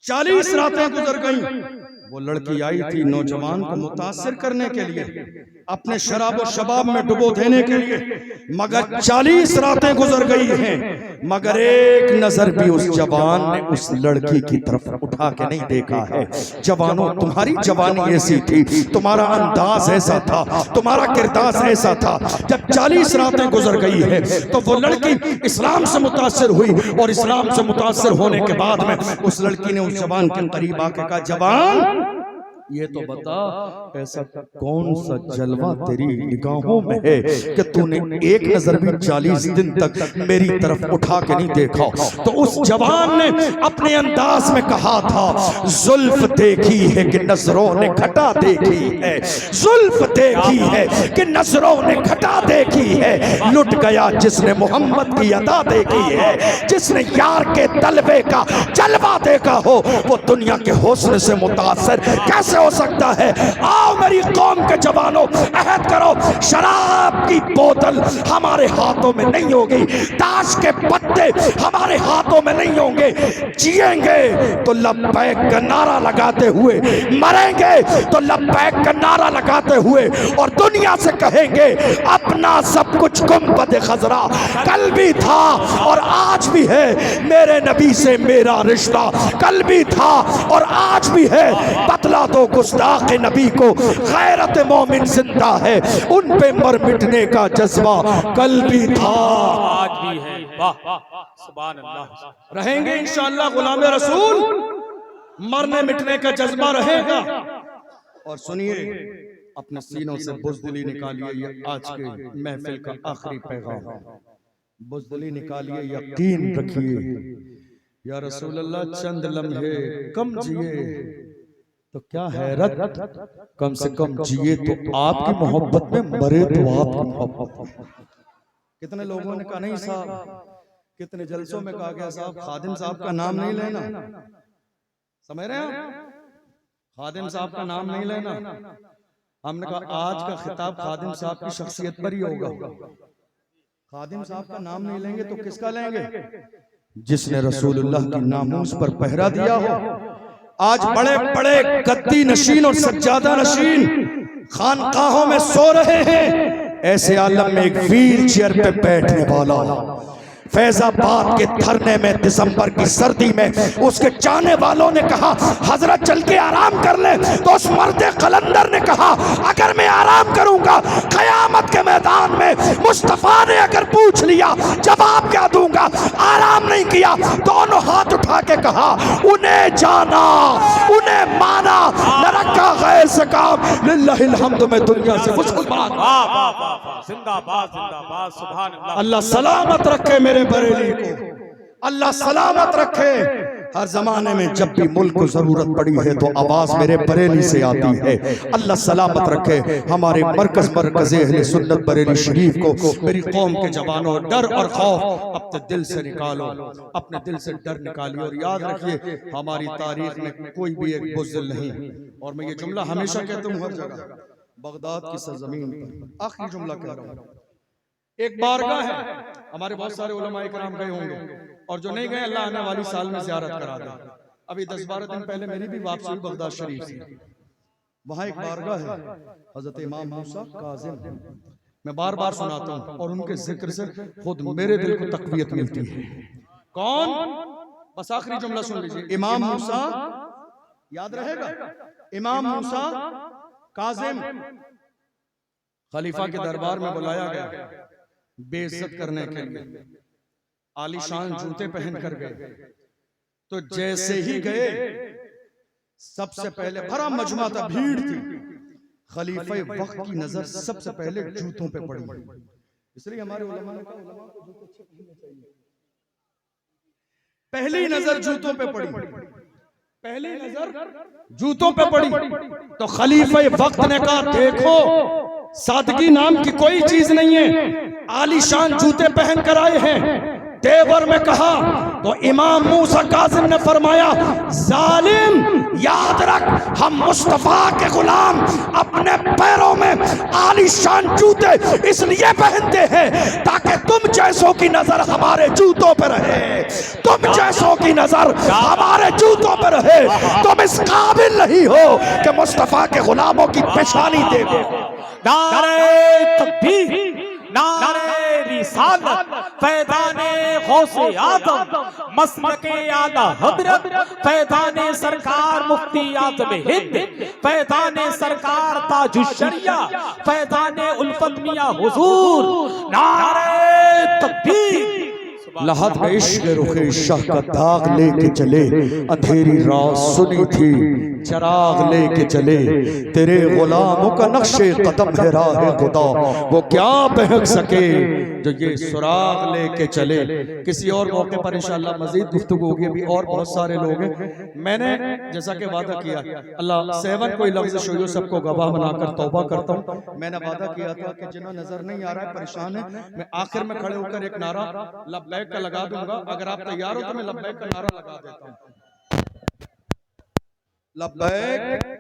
Speaker 1: 40 रातें गुजर गई। वो लड़की आई थी नौजवान को मुतासिर करने के लिए, अपने शराब और शबाब में डुबो देने के लिए, मगर 40 रातें गुजर गई हैं, मगर एक नजर भी उस जवान ने उस लड़की की तरफ उठा के नहीं देखा है। जवानों, तुम्हारी जवानी ऐसी थी, तुम्हारा अंदाज ऐसा था, तुम्हारा किरदार ऐसा था। जब 40 रातें गुजर गई है तो वो लड़की इस्लाम से मुतासिर हुई, और इस्लाम से मुतासिर होने के बाद में उस लड़की ने उस जवान के करीब आके कहा, जवान ये तो बता ऐसा कौन सा जलवा तेरी निगाहों में है कि तूने एक नजर भी 40 दिन तक मेरी तरफ उठा के नहीं देखा। तो उस जवान ने अपने अंदाज में कहा था, जुल्फ देखी है कि नजरों ने घटा देखी है, जुल्फ देखी है कि नजरों ने घटा देखी है। लुट गया जिसने मोहम्मद की अदा देखी है, जिसने यार के तलबे का जलवा देखा हो वो दुनिया के हुस्न से मुतासर कैसे हो सकता है। आओ मेरी कौम के जवानों, अहद करो शराब की बोतल हमारे हाथों में नहीं होगी, ताश के पत्ते हमारे हाथों में नहीं होंगे। जिएंगे तो लब्बैक का नारा लगाते हुए, मरेंगे तो लब्बैक का नारा लगाते हुए, और दुनिया से कहेंगे अपना सब कुछ गुंबद खजरा कल भी था और आज भी है, मेरे नबी से मेरा रिश्ता कल भी था और आज भी है। बतला दो गुस्ताख नबी को गैरत मोमिन जिंदा है, उन पे मर मिटने का जज्बा कल भी था
Speaker 3: आज भी है। वाह सुभान अल्लाह।
Speaker 1: रहेंगे इंशाअल्लाह गुलाम रसूल, मरने मिटने का जज्बा रहेगा। और सुनिए, अपने सीनों से बुज़दिली निकालिए, ये आज के महफिल का आखिरी पैगाम। बुज़दिली निकालिए, यकीन रखिए या रसूल अल्लाह चंद लम्हे कम जिए तो क्या हैरत, कम से कम जिए तो आपकी मोहब्बत में, मरे तो आपकी मोहब्बत। कितने लोगों ने कहा नहीं साहब, कितने जलसों में कहा गया साहब खादिम साहब का नाम नहीं लेना, समझ रहे हैं, खादिम साहब का नाम नहीं लेना। हमने कहा आज का खिताब खादिम साहब की शख्सियत पर ही होगा। खादिम साहब का नाम नहीं लेंगे तो किसका लेंगे? जिसने रसूलुल्लाह की नामूस पर पहरा दिया हो। आज बड़े बड़े गद्दी नशीन और सज्जादा नशीन खानकाहों में सो रहे हैं, ऐसे आलम में एक व्हील चेयर पे बैठने वाला फैजाबाद के धरने में दिसंबर की सर्दी में उसके चाहने वालों ने कहा हजरत चल के आराम कर ले, तो उस मर्दे कलंदर ने कहा अगर मैं आराम करूंगा कयामत के मैदान में मुस्तफा ने अगर पूछ लिया जवाब क्या दूंगा। आराम नहीं किया, दोनों हाथ उठा के कहा उन्हें जाना, उन्हें माना, न रखा गैर से काम, लिल्लाहिल हम्द में दुनिया से मुसलमान।
Speaker 3: जिंदाबाद जिंदाबाद सुभान अल्लाह।
Speaker 1: अल्लाह सलामत रखे मेरे बरेली को, अल्लाह सलामत रखे। हर जमाने में जब भी मुल्क को जरूरत पड़ी है तो आवाज मेरे बरेली से आती है। अल्लाह सलामत रखे हमारे मरकज अहले सुन्नत बरेली शरीफ को। मेरी कौम के जवानों, डर और खौफ अपने दिल से निकालो, अपने दिल से डर निकालिए। और याद रखिए हमारी तारीख में कोई भी एक बुज़दिल नहीं। और मैं ये जुमला हमेशा कहता हूँ हर जगह, बगदाद की सरजमीन पर आखिरी जुमला कह रहा हूँ, एक बारगाह है, हमारे बहुत सारे उलमाए किराम गए होंगे, और जो नहीं गए अल्लाह आने वाली साल में ज़ियारत करा दे। अभी 10-12 दिन पहले मेरी भी वापसी हुई बगदाद शरीफ से। वहाँ एक बारगाह है हजरत इमाम मूसा काज़िम, मैं बार बार सुनाता हूँ और उनके जिक्र से खुद मेरे दिल को तक़वियत मिलती है। कौन? बस आखिरी जुमला सुन लीजिए, इमाम मूसा, याद रहेगा, इमाम मूसा काज़िम खलीफा के दरबार में बुलाया गया बेइज्जत करने के लिए, आलीशान जूते पहन कर गए। तो जैसे ही गए सबसे पहले भरा मजमा था, भीड़ थी, खलीफा वक्त की नजर सबसे पहले जूतों पे पड़ी। इसलिए हमारे उलमा ने कहा उलमा को जूते अच्छे पहनने चाहिए। पहली नजर जूतों पे पड़ी, पहली नजर जूतों पे पड़ी। तो खलीफा वक्त ने कहा देखो सादगी नाम की कोई चीज नहीं है, आलीशान जूते पहन कर आए हैं। तेवर में कहा तो इमाम मूसा काज़िम ने फरमाया जालिम याद रख हम मुस्तफा के गुलाम अपने पैरों में आलीशान जूते इसलिए पहनते हैं ताकि तुम जैसों की नजर हमारे जूतों पर रहे, तुम जैसों की नजर हमारे जूतों पर रहे। तुम इस काबिल नहीं हो कि मुस्तफा के गुलामों की पेशानी देखो।
Speaker 3: नारे तकबीर, नारे रिसालत, फैज़ाने गौसे आज़म, मसलके आला हज़रत, फैज़ाने सरकार मुफ्ती आज़म हिंद, फैज़ाने सरकार ताजुश शरिया, फैज़ाने उल्फत मियां हुजूर। नारे तकबीर,
Speaker 1: लहद में इश्क रुखे शाह का दाग लेके चले, अंधेरी रात सुनी थी चराग लेके चले, तेरे गुलामों का नक्शे कदम है राह खुदा, वो क्या बहक सके जो ये सुराग लेके चले। किसी और मौके पर इंशाअल्लाह मजीद गुफ्तगू होगी, अभी और बहुत सारे लोग हैं। मैंने जैसा कि वादा किया, अल्लाह सेवन कोई लफ्ज़ शोयो सबको गवाह बनाकर तौबा करता हूँ। मैंने वादा किया था कि जिन्हें नजर नहीं आ रहा है, परेशान है, मैं आखिर में खड़े होकर एक नारा लब्बैक का लगा दूंगा। अगर आप तैयार हो तो मैं लब्बैक का नारा लगा देता हूँ। लब्बैक